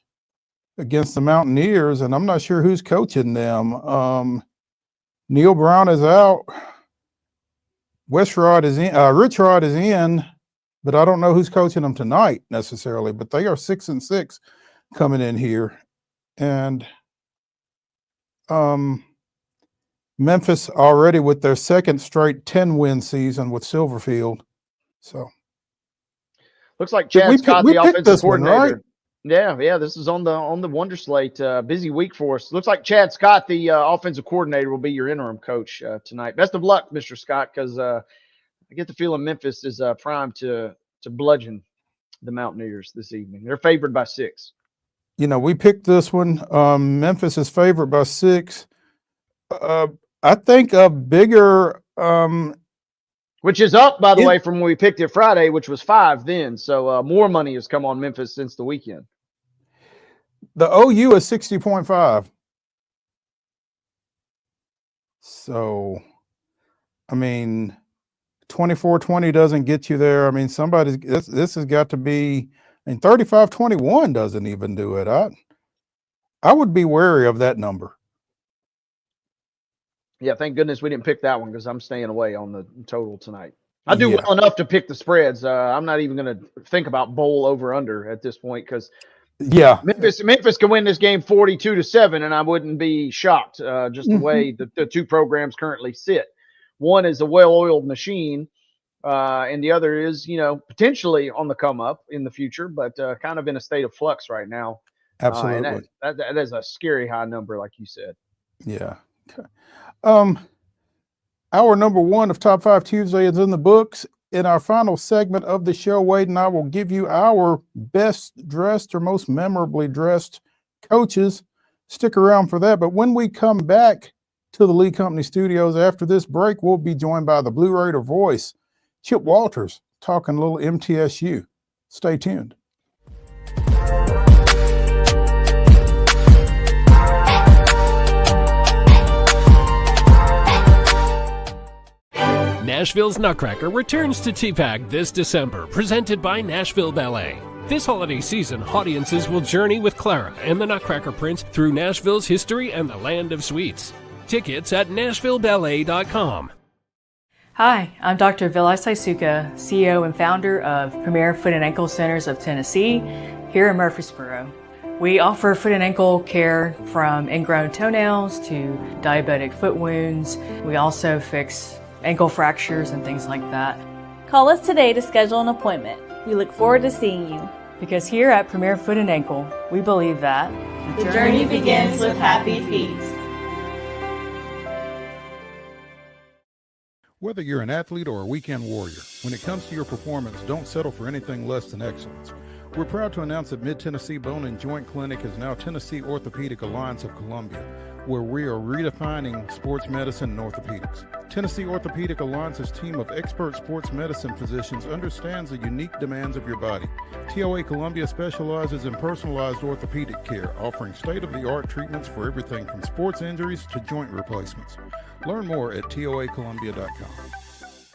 against the Mountaineers, and I'm not sure who's coaching them. Neil Brown is out. Rich Rod is in, but I don't know who's coaching them tonight necessarily, but they are 6-6 coming in here. And Memphis already with their second straight 10-win season with Silverfield. So looks like Chad Scott, the offensive coordinator. Right? Yeah. This is on the Wonder Slate. Busy week for us. Looks like Chad Scott, the offensive coordinator, will be your interim coach tonight. Best of luck, Mr. Scott, because I get the feeling Memphis is primed to bludgeon the Mountaineers this evening. They're favored by 6. You know, we picked this one. Memphis is favored by 6. I think a bigger which is up, by the way, from when we picked it Friday, which was 5 then. So more money has come on Memphis since the weekend. The OU is 60.5. So, I mean, 24-20 doesn't get you there. I mean, this has got to be, and 35-21 doesn't even do it. I would be wary of that number. Yeah, thank goodness we didn't pick that one because I'm staying away on the total tonight. I do well enough to pick the spreads. I'm not even going to think about bowl over under at this point because Memphis can win this game 42-7, and I wouldn't be shocked just the way the two programs currently sit. One is a well-oiled machine, and the other is, you know, potentially on the come up in the future, but kind of in a state of flux right now. Absolutely, and that is a scary high number, like you said. Yeah. Okay. Our number 1 of Top 5 Tuesday is in the books. In our final segment of the show, Wade and I will give you our best dressed or most memorably dressed coaches. Stick around for that. But when we come back to the Lee Company studios after this break, we'll be joined by the Blue Raider voice, Chip Walters, talking a little MTSU. Stay tuned. Nashville's Nutcracker returns to TPAC this December, presented by Nashville Ballet. This holiday season, audiences will journey with Clara and the Nutcracker Prince through Nashville's history and the land of sweets. Tickets at NashvilleBallet.com. Hi, I'm Dr. Vilai Saisuka, CEO and founder of Premier Foot and Ankle Centers of Tennessee here in Murfreesboro. We offer foot and ankle care from ingrown toenails to diabetic foot wounds. We also fix ankle fractures and things like that. Call us today to schedule an appointment. We look forward to seeing you. Because here at Premier Foot and Ankle, we believe that the journey begins with happy feet. Whether you're an athlete or a weekend warrior, when it comes to your performance, don't settle for anything less than excellence. We're proud to announce that Mid-Tennessee Bone and Joint Clinic is now Tennessee Orthopedic Alliance of Columbia, where we are redefining sports medicine and orthopedics. Tennessee Orthopedic Alliance's team of expert sports medicine physicians understands the unique demands of your body. TOA Columbia specializes in personalized orthopedic care, offering state-of-the-art treatments for everything from sports injuries to joint replacements. Learn more at toacolumbia.com.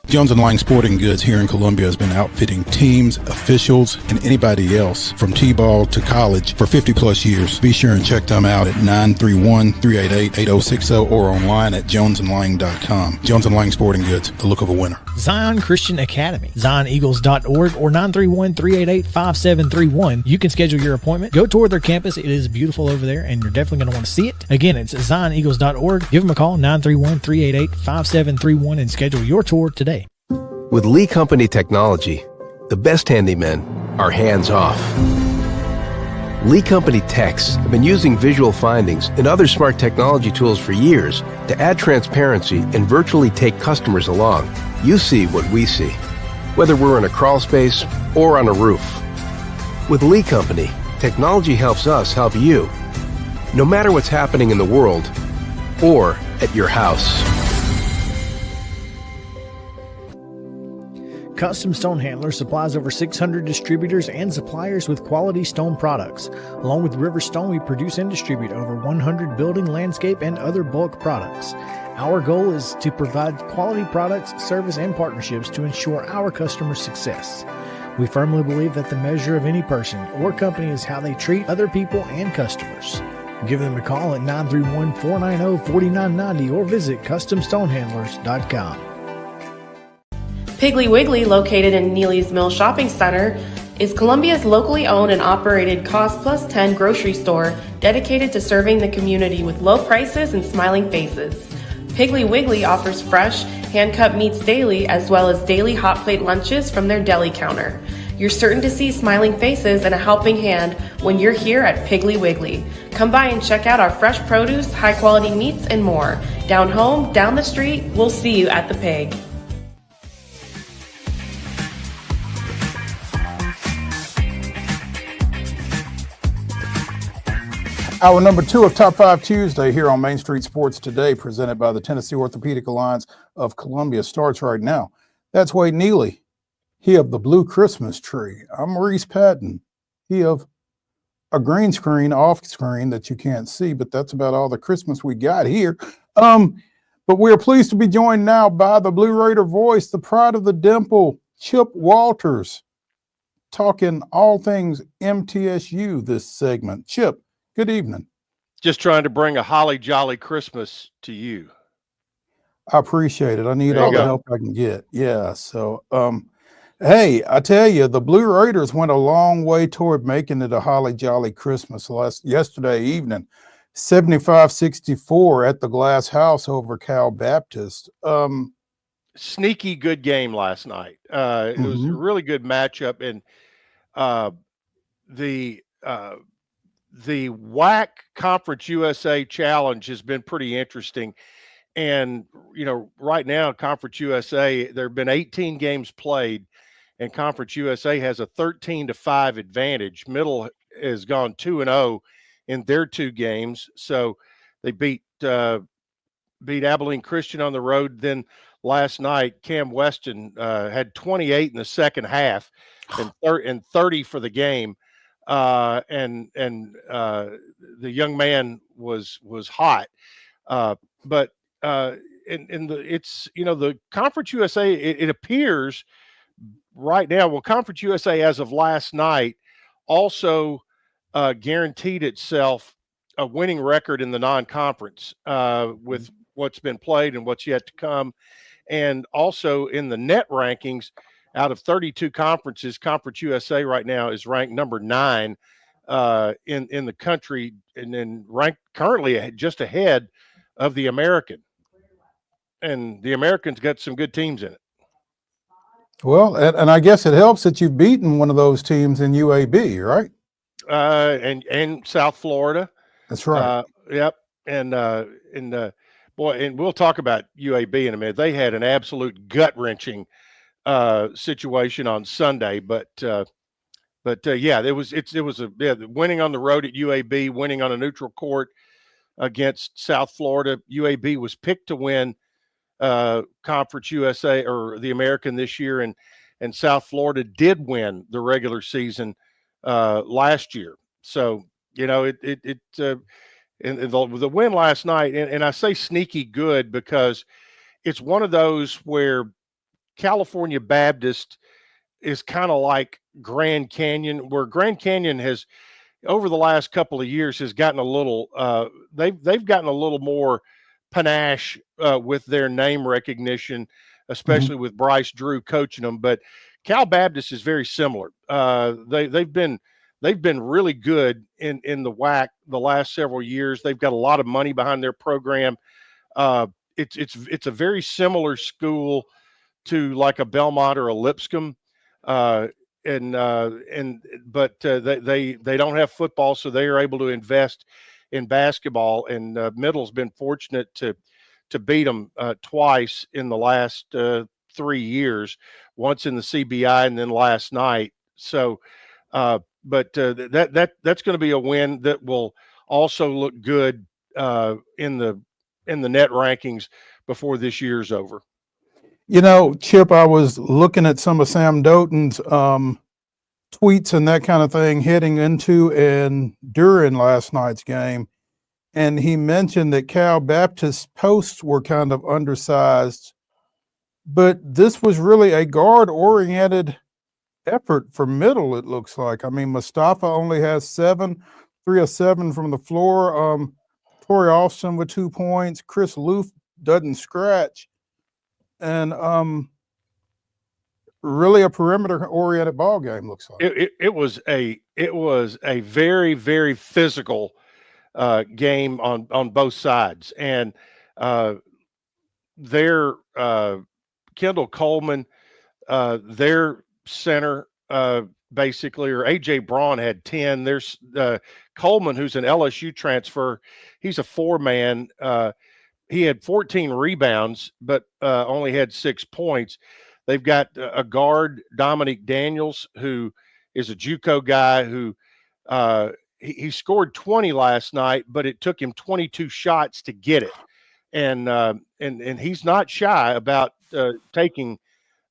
Jones & Lang Sporting Goods here in Columbia has been outfitting teams, officials, and anybody else from T-ball to college for 50 plus years. Be sure and check them out at 931-388-8060 or online at jonesandlang.com. Jones & Lang Sporting Goods, the look of a winner. Zion Christian Academy, zioneagles.org or 931-388-5731. You can schedule your appointment. Go tour their campus. It is beautiful over there, and you're definitely going to want to see it. Again, it's zioneagles.org. Give them a call, 931-388-5731, and schedule your tour today. With Lee Company technology, the best handymen are hands-off. Lee Company techs have been using visual findings and other smart technology tools for years to add transparency and virtually take customers along. You see what we see, whether we're in a crawl space or on a roof. With Lee Company, technology helps us help you, no matter what's happening in the world or at your house. Custom Stone Handler supplies over 600 distributors and suppliers with quality stone products. Along with River Stone, we produce and distribute over 100 building, landscape, and other bulk products. Our goal is to provide quality products, service, and partnerships to ensure our customers' success. We firmly believe that the measure of any person or company is how they treat other people and customers. Give them a call at 931-490-4990 or visit CustomStonehandlers.com. Piggly Wiggly, located in Neely's Mill Shopping Center, is Columbia's locally owned and operated Cost Plus 10 grocery store dedicated to serving the community with low prices and smiling faces. Piggly Wiggly offers fresh, hand-cut meats daily as well as daily hot plate lunches from their deli counter. You're certain to see smiling faces and a helping hand when you're here at Piggly Wiggly. Come by and check out our fresh produce, high-quality meats, and more. Down home, down the street, we'll see you at the Pig. Hour number 2 of Top 5 Tuesday here on Main Street Sports Today, presented by the Tennessee Orthopedic Alliance of Columbia, starts right now. That's Wade Neely, he of the Blue Christmas Tree. I'm Maurice Patton, he of a green screen off screen that you can't see, but that's about all the Christmas we got here. But we're pleased to be joined now by the Blue Raider voice, the pride of the dimple, Chip Walters, talking all things MTSU this segment. Chip, good evening. Just trying to bring a holly jolly Christmas to you. I appreciate it. I need all the help I can get. Yeah. So, hey, I tell you, the Blue Raiders went a long way toward making it a holly jolly Christmas yesterday evening, 75-64 at the Glass House over Cal Baptist. Sneaky good game last night. It was a really good matchup, and the WAC Conference USA Challenge has been pretty interesting. And, you know, right now, Conference USA, there have been 18 games played, and Conference USA has a 13-5 advantage. Middle has gone 2-0 in their 2 games. So they beat Abilene Christian on the road. Then last night, Cam Weston had 28 in the second half and 30 for the game. And the young man was hot, but it's, you know, the Conference USA, it appears right now, well, Conference USA as of last night also guaranteed itself a winning record in the non-conference with what's been played and what's yet to come, and also in the net rankings. Out of 32 conferences, Conference USA right now is ranked number 9 in the country, and then ranked currently just ahead of the American. And the American's got some good teams in it. Well, and I guess it helps that you've beaten one of those teams in UAB, right? And South Florida. That's right. Yep. And boy, and we'll talk about UAB in a minute. They had an absolute gut-wrenching situation on Sunday, but yeah, it was winning on the road at UAB, winning on a neutral court against South Florida. UAB was picked to win Conference USA or the American this year, and South Florida did win the regular season last year. So, you know, and the win last night, and I say sneaky good because it's one of those where California Baptist is kind of like Grand Canyon, where Grand Canyon has, over the last couple of years, has gotten a little. They've gotten a little more panache with their name recognition, especially with Bryce Drew coaching them. But Cal Baptist is very similar. They've been really good in the WAC the last several years. They've got a lot of money behind their program. It's a very similar school to like a Belmont or a Lipscomb, but they don't have football, so they are able to invest in basketball. And Middle's been fortunate to beat them twice in the last 3 years, once in the CBI and then last night. So, that's going to be a win that will also look good in the net rankings before this year's over. You know, Chip, I was looking at some of Sam Doughton's tweets and that kind of thing heading into and during last night's game. And he mentioned that Cal Baptist's posts were kind of undersized, but this was really a guard-oriented effort for Middle, it looks like. I mean, Mustafa only has 3 of 7 from the floor. Torrey Austin with 2 points. Chris Loof doesn't scratch. And really a perimeter-oriented ball game, looks like. It was a very, very physical game on both sides. And their Kendall Coleman, their center, basically, or AJ Braun had 10. There's Coleman, who's an LSU transfer. He's a 4-man. He had 14 rebounds, but only had 6 points. They've got a guard, Dominic Daniels, who is a JUCO guy who he scored 20 last night, but it took him 22 shots to get it. And he's not shy about taking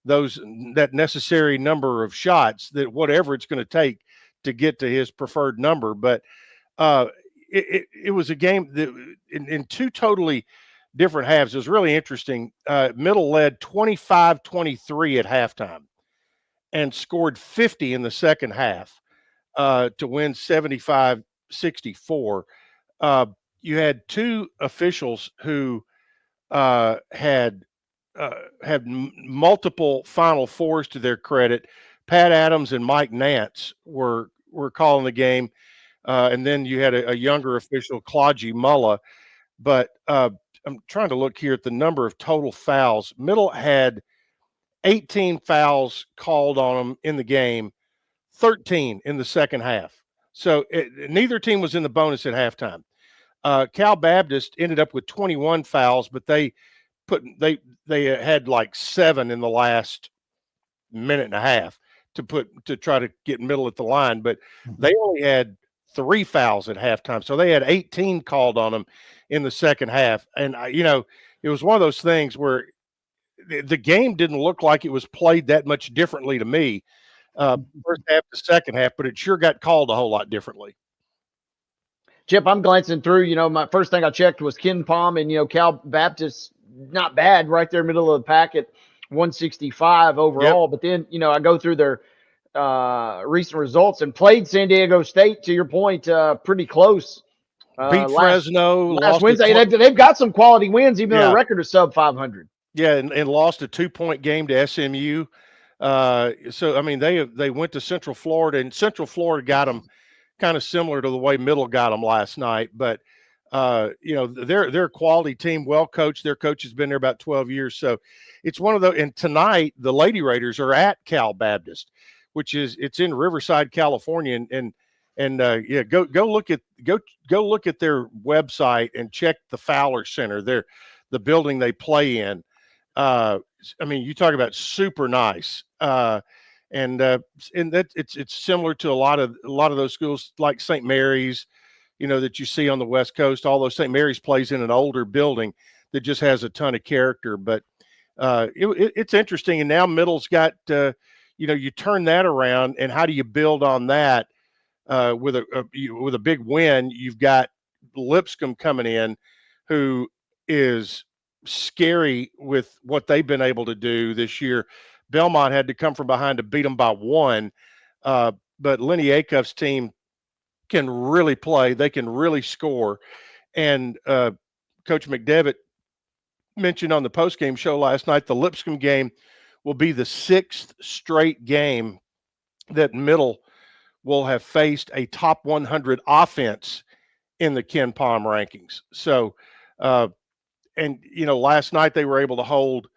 that necessary number of shots, that whatever it's going to take to get to his preferred number. But it was a game that in 2 totally different halves. It was really interesting. Middle led 25-23 at halftime and scored 50 in the second half to win 75-64. You had 2 officials who had multiple Final Fours to their credit. Pat Adams and Mike Nance were calling the game. And then you had a younger official, Claude Mulla. But I'm trying to look here at the number of total fouls. Middle had 18 fouls called on them in the game, 13 in the second half. So neither team was in the bonus at halftime. Cal Baptist ended up with 21 fouls, but they had like 7 in the last minute and a half to try to get Middle at the line, but they only had 3 fouls at halftime. So they had 18 called on them in the second half. And, it was one of those things where the game didn't look like it was played that much differently to me, first half to second half, but it sure got called a whole lot differently. Chip, I'm glancing through, my first thing I checked was Ken Palm, and, Cal Baptist, not bad, right there, middle of the packet, 165 overall. Yep. But then, I go through their recent results and played San Diego State, to your point, pretty close. Beat Fresno last Wednesday. They've got some quality wins, even though the record is sub 500. Yeah, and lost a 2-point game to SMU. So, I mean, they went to Central Florida, and Central Florida got them kind of similar to the way Middle got them last night. But, they're a quality team, well coached. Their coach has been there about 12 years. So it's one of those. And tonight, the Lady Raiders are at Cal Baptist, it's in Riverside, California. Go look at their website and check the Fowler Center. The building they play in. I mean, you talk about super nice. And that it's similar to a lot of those schools like St. Mary's, that you see on the West Coast. Although St. Mary's plays in an older building that just has a ton of character. But it's interesting. And now Middle's got you turn that around, and how do you build on that? With a big win, you've got Lipscomb coming in, who is scary with what they've been able to do this year. Belmont had to come from behind to beat them by 1. But Lenny Acuff's team can really play. They can really score. And Coach McDevitt mentioned on the postgame show last night, the Lipscomb game will be the 6th straight game that Middle will have faced a top 100 offense in the Ken Palm rankings. So, and, last night they were able to hold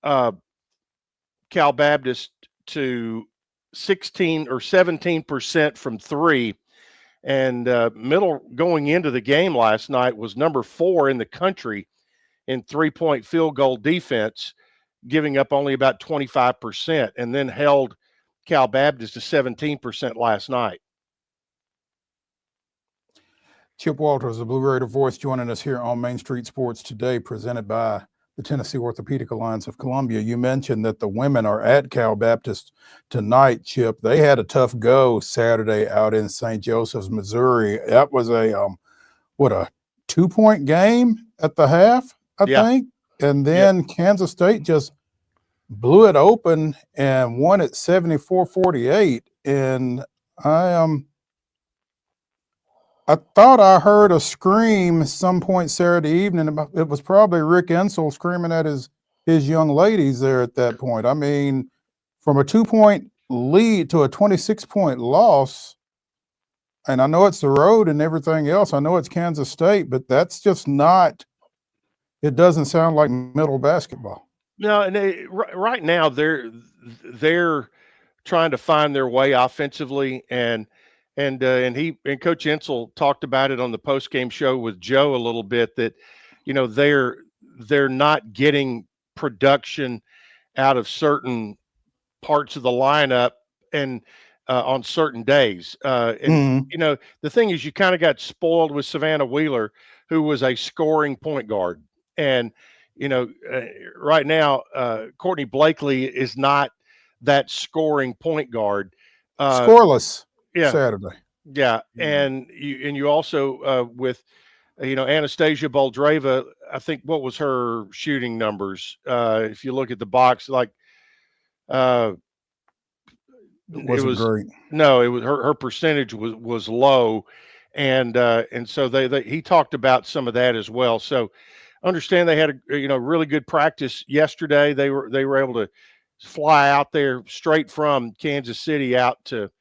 Cal Baptist to 16 or 17% from 3. And Middle going into the game last night was number 4 in the country in 3-point field goal defense, giving up only about 25%, and then held Cal Baptist to 17% last night. Chip Walters, the Blue Raider voice, joining us here on Main Street Sports Today, presented by the Tennessee Orthopedic Alliance of Columbia. You mentioned that the women are at Cal Baptist tonight, Chip. They had a tough go Saturday out in St. Joseph's, Missouri. That was a 2-point game at the half, I think. And then Kansas State just blew it open and won it 74-48. And I thought I heard a scream some point Saturday evening. It was probably Rick Ensel screaming at his young ladies there at that point. I mean, from a 2-point lead to a 26-point loss, and I know it's the road and everything else. I know it's Kansas State, but that's just not – it doesn't sound like Middle basketball. No, and right now they're trying to find their way offensively, and Coach Ensel talked about it on the postgame show with Joe a little bit, that they're not getting production out of certain parts of the lineup and on certain days. The thing is, you kind of got spoiled with Savannah Wheeler, who was a scoring point guard, and right now Courtney Blakely is not that scoring point guard. Scoreless. Saturday. Yeah. And you also with Anastasia Boldreva, I think, what was her shooting numbers? If you look at the box, like it wasn't great. No, it was her percentage was low, and so he talked about some of that as well. So understand they had a really good practice yesterday. They were able to fly out there straight from Kansas City out to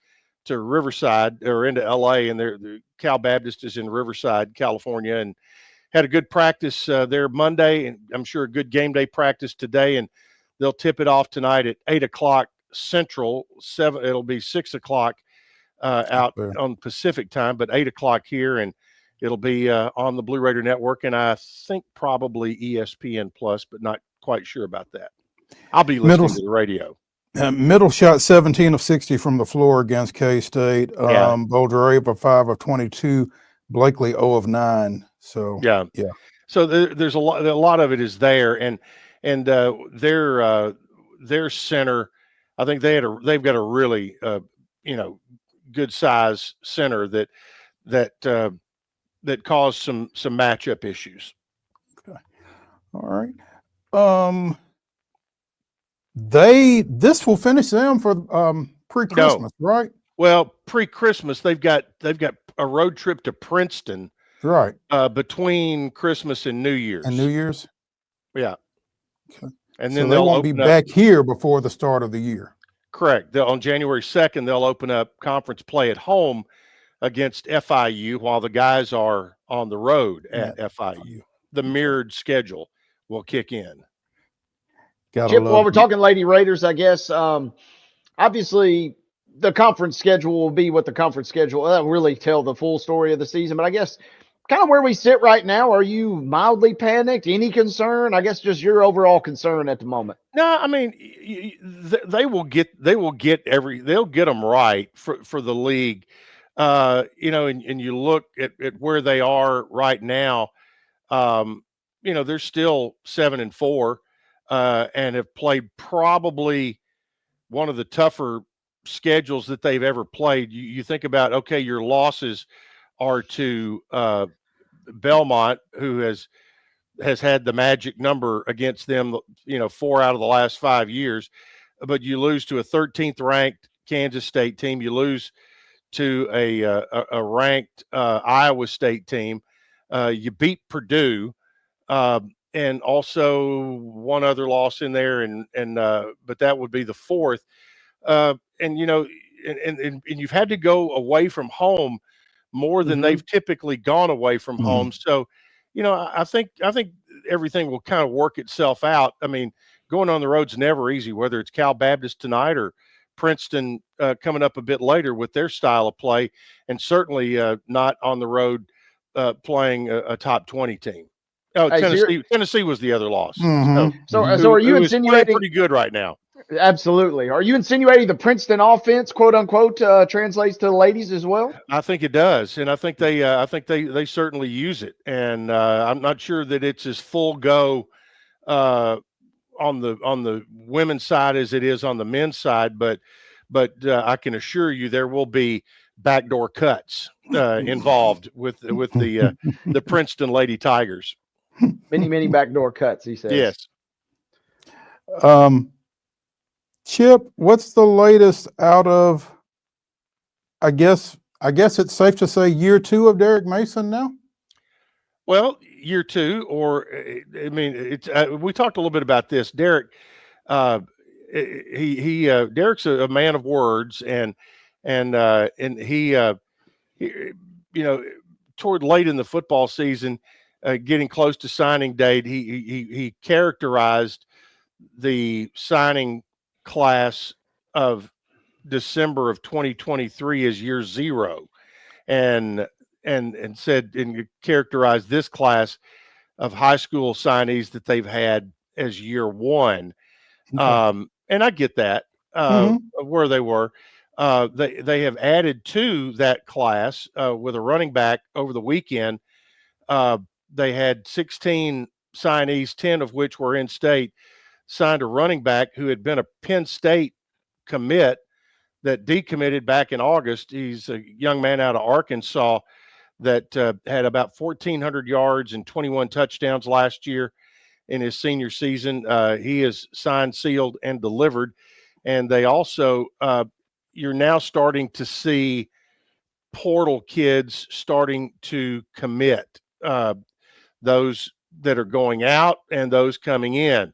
Riverside or into LA, and the Cal Baptist is in Riverside, California, and had a good practice there Monday, and I'm sure a good game day practice today, and they'll tip it off tonight at 8:00 Central. It'll be 6:00 out on Pacific time, but 8:00 here, and it'll be on the Blue Raider Network, and I think probably ESPN Plus, but not quite sure about that. I'll be listening to the radio. Middle shot 17 of 60 from the floor against K-State. Boldreva 5 of 22. Blakely 0 of 9. So yeah. So there's a lot of it is there, and their center, I think they've got a really good size center that caused some matchup issues. Okay. All right. This will finish them for pre-Christmas, right? Well, pre-Christmas they've got a road trip to Princeton, right? Between Christmas and New Year's. Yeah. Okay. And then they won't be back here before the start of the year. Correct. On January 2nd, they'll open up conference play at home against FIU while the guys are on the road at FIU. The mirrored schedule will kick in. Chip, while we're talking Lady Raiders, I guess, obviously the conference schedule will be what the conference schedule will really tell the full story of the season. But I guess kind of where we sit right now, are you mildly panicked? Any concern? I guess just your overall concern at the moment. No, I mean, they'll get them right for the league. And you look at where they are right now, they're still 7-4. And have played probably one of the tougher schedules that they've ever played. You think about, okay, your losses are to Belmont, who has has had the magic number against them, 4 out of the last 5 years. But you lose to a 13th ranked Kansas State team. You lose to a ranked Iowa State team. You beat Purdue, and also one other loss in there, but that would be the fourth. And you've had to go away from home more than they've typically gone away from home. So, I think everything will kind of work itself out. I mean, going on the road's never easy, whether it's Cal Baptist tonight or Princeton coming up a bit later with their style of play, and certainly not on the road playing a top 20 team. Oh, Hey, Tennessee was the other loss. So are you insinuating pretty good right now? Absolutely. Are you insinuating the Princeton offense, quote unquote, translates to the ladies as well? I think it does, and I think they certainly use it. And I'm not sure that it's as full go on the women's side as it is on the men's side, but I can assure you there will be backdoor cuts involved with the Princeton Lady Tigers. Many backdoor cuts, he says. Yes. Chip, what's the latest out of, I guess it's safe to say, year 2 of Derek Mason now? Well, year 2, or I mean, it's we talked a little bit about this. Derek, Derek's a man of words, and he toward late in the football season, getting close to signing date, he characterized the signing class of December of 2023 as year 0, and said and characterized this class of high school signees that they've had as year 1. Okay. And I get that where they were. They have added to that class with a running back over the weekend. They had 16 signees, 10 of which were in state, signed a running back who had been a Penn State commit that decommitted back in August. He's a young man out of Arkansas that had about 1,400 yards and 21 touchdowns last year in his senior season. He is signed, sealed, and delivered. And they also, you're now starting to see portal kids starting to commit, those that are going out and those coming in.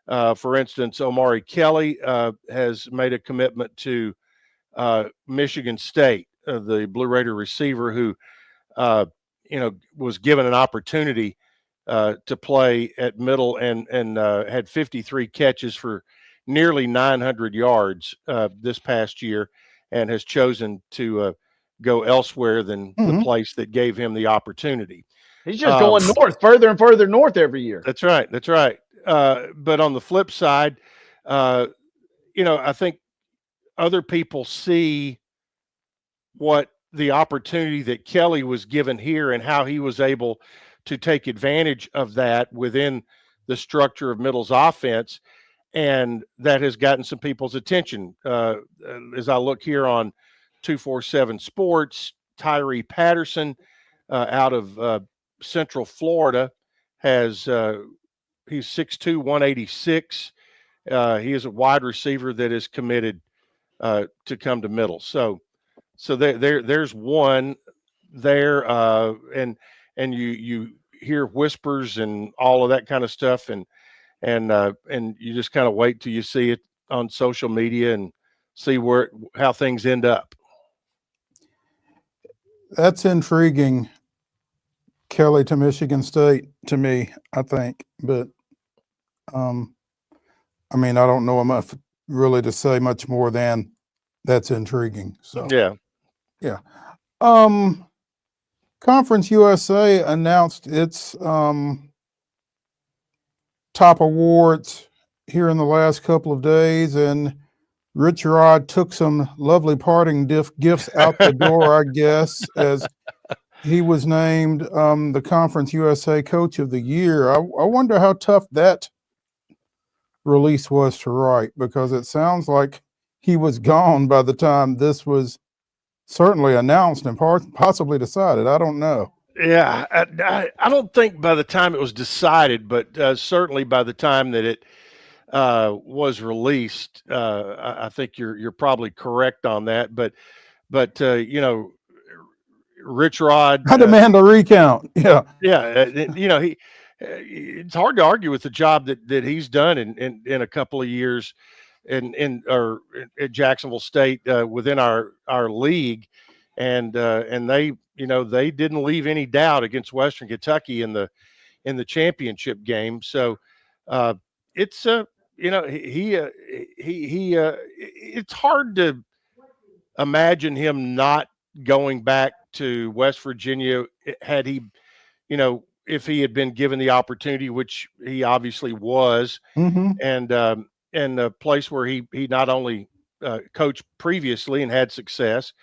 For instance, Omari Kelly has made a commitment to Michigan State, the Blue Raider receiver who, was given an opportunity to play at middle and had 53 catches for nearly 900 yards this past year, and has chosen to go elsewhere than the place that gave him the opportunity. He's just going north, further and further north every year. That's right. But on the flip side, I think other people see what the opportunity that Kelly was given here and how he was able to take advantage of that within the structure of Middle's offense. And that has gotten some people's attention. As I look here on 247 Sports, Tyree Patterson out of Central Florida he's 6'2", 186. He is a wide receiver that is committed to come to Middle. So there's one there, and you hear whispers and all of that kind of stuff, and you just kind of wait till you see it on social media and see how things end up. That's intriguing. Kelly to Michigan State to me, I think, but I mean, I don't know enough really to say much more than that's intriguing. So yeah. Conference USA announced its top awards here in the last couple of days, and Rich Rod took some lovely parting gifts out the door, I guess, as he was named the Conference USA Coach of the Year. I wonder how tough that release was to write, because it sounds like he was gone by the time this was certainly announced and possibly decided. I don't know. Yeah, I don't think by the time it was decided, but certainly by the time that it was released, I think you're probably correct on that. But you know, Rich Rod, I demand a recount. Yeah. yeah, you know, it's hard to argue with the job that he's done in a couple of years at Jacksonville State within our league, and they, you know, they didn't leave any doubt against Western Kentucky in the championship game. So it's you know, it's hard to imagine him not going back to West Virginia had he, you know, if he had been given the opportunity, which he obviously was, Mm-hmm. and a place where he not only coached previously and had success,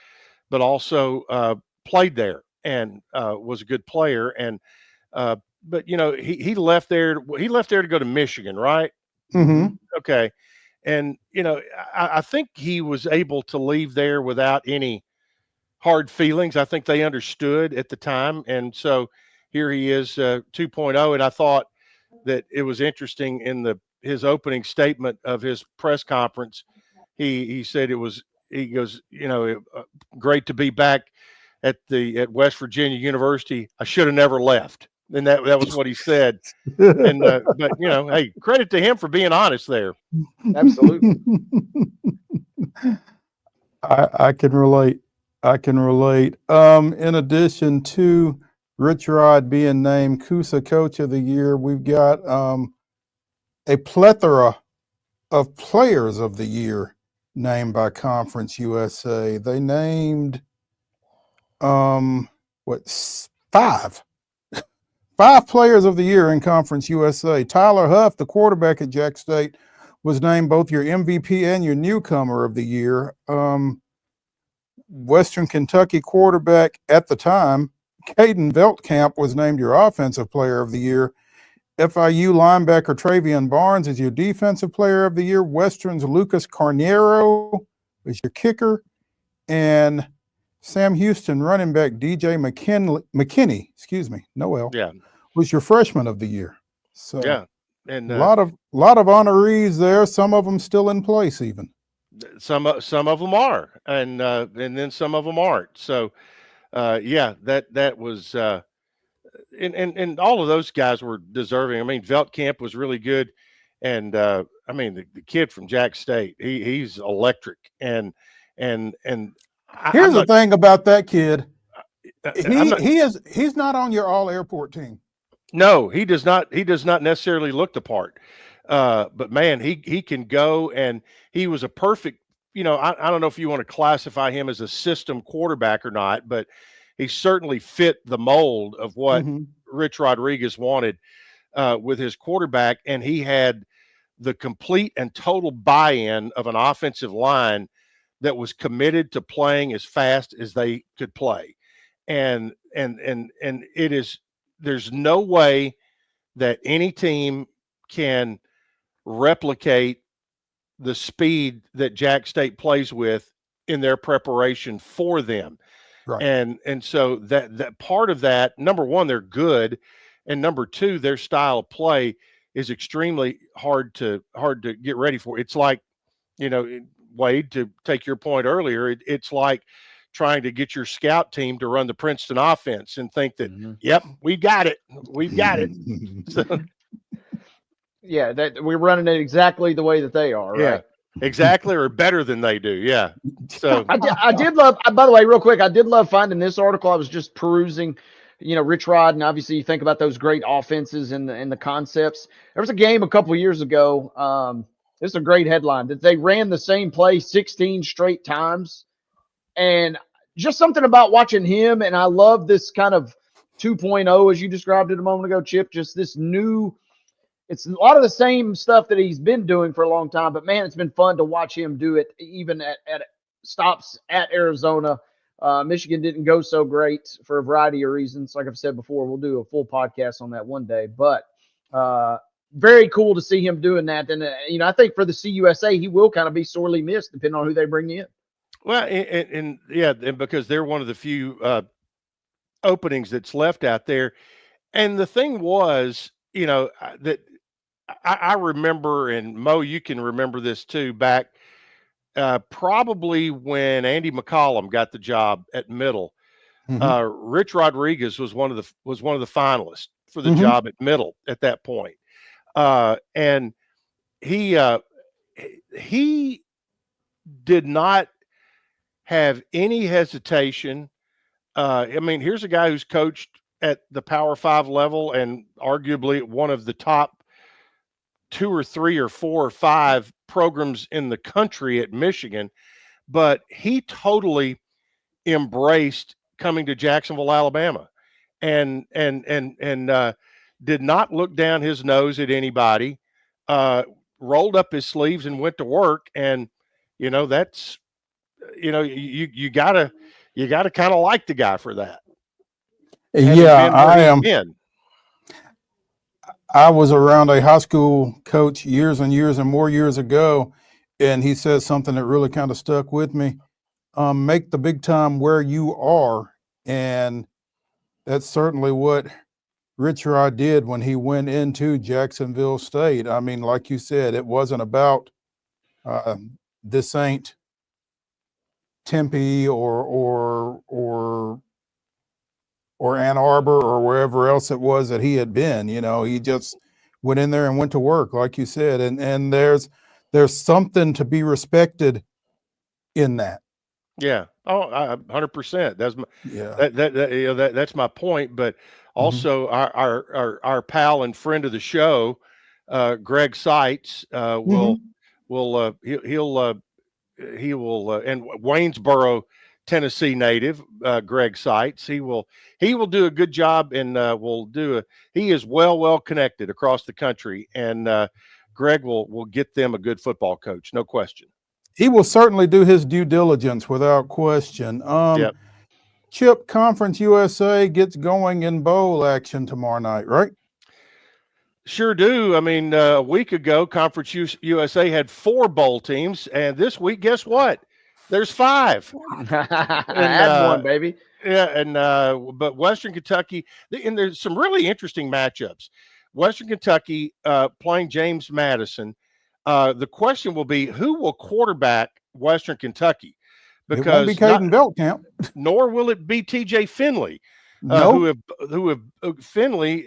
but also played there and was a good player. And but you know, he left there. He left there to go to Michigan, right? Mm-hmm. Okay. And you know, I think he was able to leave there without any hard feelings. I think they understood at the time, and so here he is, 2.0. And I thought that it was interesting in his opening statement of his press conference. He said he goes, you know, great to be back at West Virginia University. I should have never left. And that was what he said. And but you know, hey, credit to him for being honest there. Absolutely. I can relate. I can relate. In addition to Rich Rod being named CUSA Coach of the Year, we've got a plethora of Players of the Year named by Conference USA. They named five Players of the Year in Conference USA. Tyler Huff, the quarterback at Jack State, was named both your MVP and your Newcomer of the Year. Western Kentucky quarterback at the time, Caden Veltkamp, was named your Offensive Player of the Year. FIU linebacker Travion Barnes is your Defensive Player of the Year. Western's Lucas Carniero is your kicker. And Sam Houston running back DJ McKinney, Noel, was your Freshman of the Year. So yeah, and a lot of honorees there. Some of them still in place, even. Some of them are, and then some of them aren't. So yeah, that was and all of those guys were deserving. I mean, Veltkamp was really good, and I mean the kid from Jack State, he's electric. And here's the thing about that kid. He's not on your all airport team. No, he does not. He does not necessarily look the part. But man, he can go, and he was a perfect, you know, I don't know if you want to classify him as a system quarterback or not, but he certainly fit the mold of what Rich Rodriguez wanted with his quarterback. And he had the complete and total buy-in of an offensive line that was committed to playing as fast as they could play. And it is, there's no way that any team can replicate the speed that Jack State plays with in their preparation for them. Right. And so that part of that, number one, they're good. And number two, their style of play is extremely hard to get ready for. It's like, you know, Wade, to take your point earlier, it's like trying to get your scout team to run the Princeton offense and think that, yep, we got it. We've got it. So, yeah, that we're running it exactly the way that they are, right? Exactly, or better than they do. Yeah. So I did love, by the way, real quick, I did love finding this article. I was just perusing, you know, Rich Rod, and obviously you think about those great offenses and the concepts. There was a game a couple of years ago. This is a great headline that they ran the same play 16 straight times. And just something about watching him, and I love this kind of 2.0, as you described it a moment ago, Chip, just this new, it's a lot of the same stuff that he's been doing for a long time, but man, it's been fun to watch him do it even at stops at Arizona. Michigan didn't go so great for a variety of reasons. Like I've said before, we'll do a full podcast on that one day, but very cool to see him doing that. And, you know, I think for the CUSA, he will kind of be sorely missed depending on who they bring in. Well, and because they're one of the few openings that's left out there. And the thing was, that I remember, and Mo, you can remember this too, back probably when Andy McCollum got the job at middle. Rich Rodriguez was one of the finalists for the job at middle at that point. And he did not have any hesitation. I mean, here's a guy who's coached at the Power 5 level and arguably one of the top 2 or 3 or 4 or 5 programs in the country at Michigan, but he totally embraced coming to Jacksonville, Alabama, and did not look down his nose at anybody. Rolled up his sleeves and went to work, and that's you gotta kind of like the guy for that. Yeah, I was around a high school coach years and years and more years ago, and he said something that really kind of stuck with me. Make the big time where you are, and that's certainly what Rich Rod did when he went into Jacksonville State. I mean, like you said, it wasn't about this ain't Tempe or Ann Arbor or wherever else it was that he had been. He just went in there and went to work, like you said, and there's something to be respected in that. Yeah. Oh, 100%. That's my, that's my point. But also our pal and friend of the show, Greg Seitz, will and Waynesboro, Tennessee native, Greg Seitz, he will do a good job, and he is well connected across the country, and Greg will get them a good football coach, no question. He will certainly do his due diligence without question. Chip, Conference USA gets going in bowl action tomorrow night, right? Sure do. I mean, a week ago, Conference USA had 4 bowl teams, and this week, guess what? There's 5. Add one, baby. Yeah, and but Western Kentucky, and there's some really interesting matchups. Western Kentucky playing James Madison. The question will be, who will quarterback Western Kentucky? Because it won't be Caden Beltcamp, nor will it be TJ Finley, nope. who have Finley,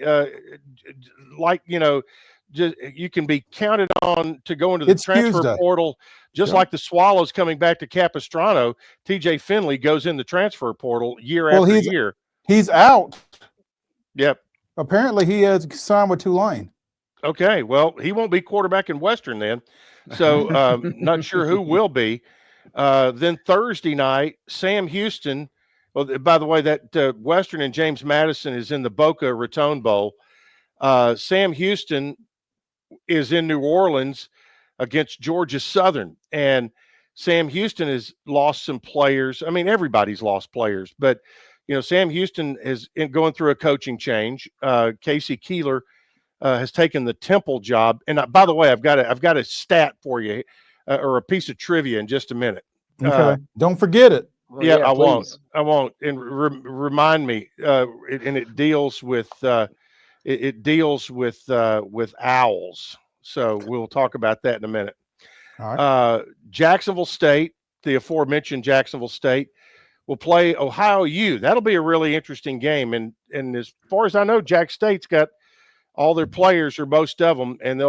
just you can be counted on to go into the transfer portal, just like the Swallows coming back to Capistrano. TJ Finley goes in the transfer portal year after year. He's out. Yep. Apparently, he has signed with Tulane. Okay, well, he won't be quarterback in Western then, so not sure who will be. Then Thursday night, Sam Houston. Well, by the way, that Western and James Madison is in the Boca Raton Bowl. Sam Houston is in New Orleans against Georgia Southern, and Sam Houston has lost some players. I mean, everybody's lost players, but Sam Houston is going through a coaching change. Casey Keeler has taken the Temple job, and by the way, I've got a stat for you, or a piece of trivia in just a minute. Okay, don't forget it. Yeah, I won't. And remind me. And it deals with owls. So we'll talk about that in a minute. All right. Jacksonville State, the aforementioned Jacksonville State, will play Ohio U. That'll be a really interesting game. And as far as I know, Jack State's got all their players, or most of them, and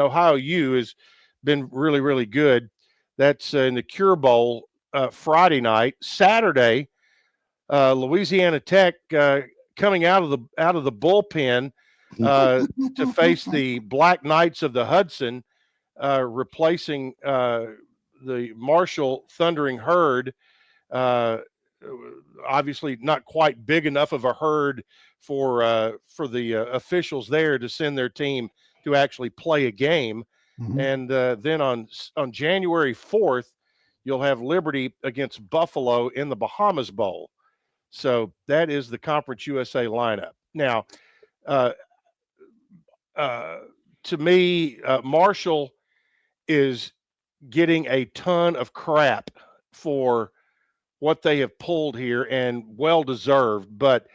Ohio U has been really, really good. That's in the Cure Bowl Friday night. Saturday, Louisiana Tech coming out of the bullpen to face the Black Knights of the Hudson, replacing the Marshall Thundering Herd. Obviously, not quite big enough of a herd for the officials there to send their team to actually play a game. And then on January 4th, you'll have Liberty against Buffalo in the Bahamas Bowl. So that is the Conference USA lineup. Now, to me, Marshall is getting a ton of crap for what they have pulled here, and well deserved. But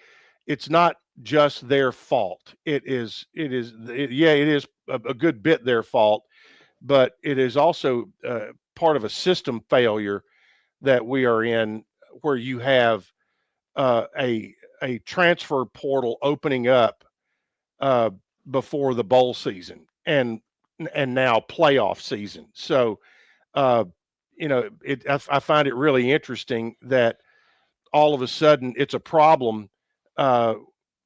it's not just their fault. It is a good bit their fault, but it is also part of a system failure that we are in, where you have a transfer portal opening up before the bowl season and now playoff season. So I find it really interesting that all of a sudden it's a problem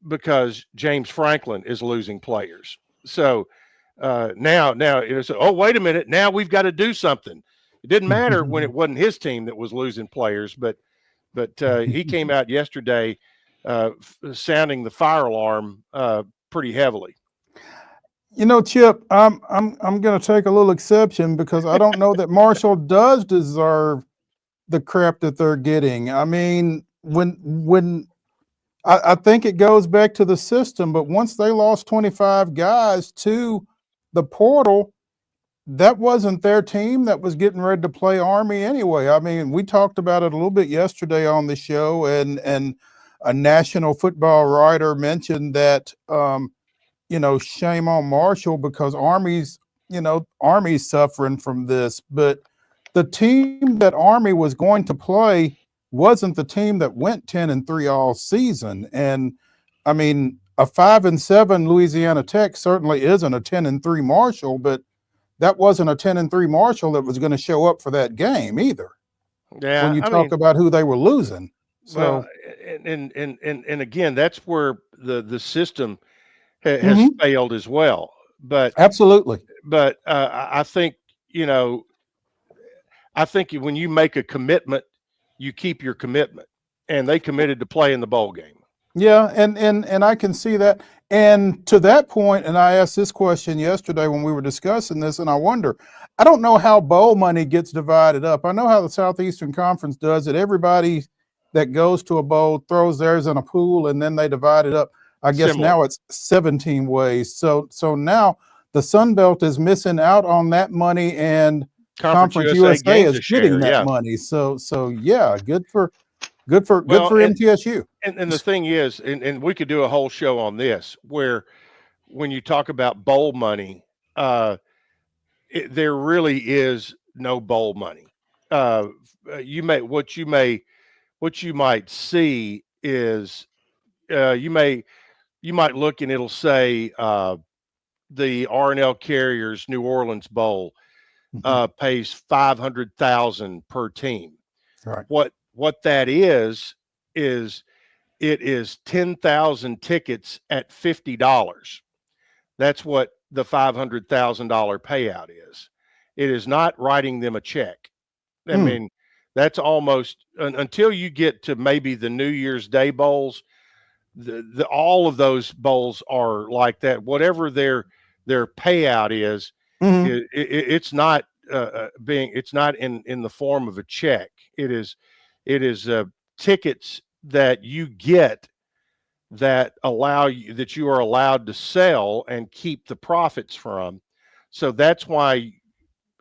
because James Franklin is losing players. So now it's, oh, wait a minute, now we've got to do something. It didn't matter when it wasn't his team that was losing players, but he came out yesterday sounding the fire alarm pretty heavily. You know, Chip, I'm going to take a little exception because I don't know that Marshall does deserve the crap that they're getting. I mean, when I think it goes back to the system, but once they lost 25 guys to the portal, that wasn't their team that was getting ready to play Army anyway. I mean, we talked about it a little bit yesterday on the show, and a national football writer mentioned that shame on Marshall because Army's suffering from this, but the team that Army was going to play wasn't the team that went 10-3 all season. And I mean, a 5-7 Louisiana Tech certainly isn't a 10-3 Marshall, but that wasn't a 10-3 Marshall that was going to show up for that game either. Yeah, when you talk about who they were losing. So, well, and again, that's where the system has failed as well. But absolutely. But I think when you make a commitment, you keep your commitment, and they committed to play in the bowl game. Yeah, and I can see that. And to that point, and I asked this question yesterday when we were discussing this, and I wonder, I don't know how bowl money gets divided up. I know how the Southeastern Conference does it. Everybody that goes to a bowl throws theirs in a pool, and then they divide it up. I guess now it's 17 ways. So now the Sun Belt is missing out on that money, and Conference USA is getting that money. So yeah, good for MTSU. And the thing is, and we could do a whole show on this, where when you talk about bowl money, there really is no bowl money. What you might see is you might look and it'll say the R&L Carriers New Orleans Bowl pays $500,000 per team. Right. What that is it is 10,000 tickets at $50. That's what the $500,000 payout is. It is not writing them a check. I mean, that's almost until you get to maybe the New Year's Day bowls. All of those bowls are like that. Whatever their payout is, it's not it's not in the form of a check. It is tickets that you get that you are allowed to sell and keep the profits from. So that's why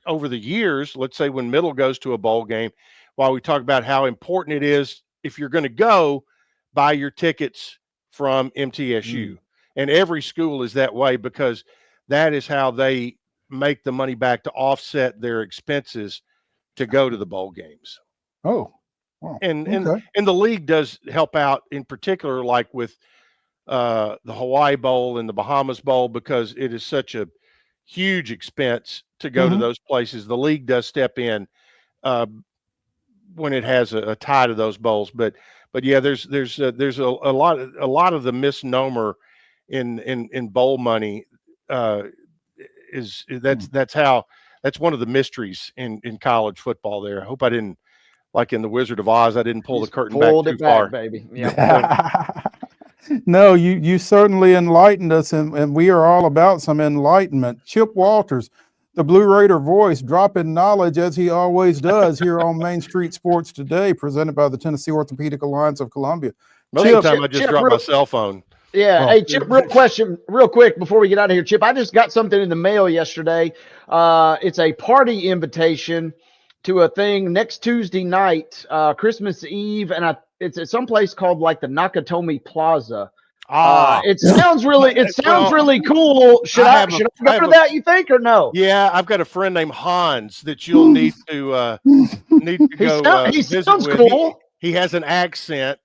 over the years, let's say when Middle goes to a bowl game, while we talk about how important it is, if you're going to go, buy your tickets from MTSU. And every school is that way because that is how they make the money back to offset their expenses to go to the bowl games. Oh, wow. And the league does help out in particular, like with the Hawaii Bowl and the Bahamas Bowl, because it is such a huge expense to go to those places. The league does step in when it has a tie to those bowls. But yeah, there's a lot of the misnomer in bowl money that's one of the mysteries in college football there. I hope I didn't, like in the Wizard of Oz, I didn't pull the curtain back too far. Baby. Yeah. No, you certainly enlightened us, and we are all about some enlightenment. Chip Walters, the Blue Raider voice, dropping knowledge as he always does here on Main Street Sports Today, presented by the Tennessee Orthopedic Alliance of Columbia. Most of the time I just drop my cell phone. Yeah. Hey, Chip, real quick before we get out of here. Chip, I just got something in the mail yesterday. It's a party invitation to a thing next Tuesday night, Christmas Eve, and It's at some place called like the Nakatomi Plaza. Ah, it sounds really really cool. Should I go to that, you think, or no? Yeah, I've got a friend named Hans that you'll need to go He visit sounds with. cool. He has an accent.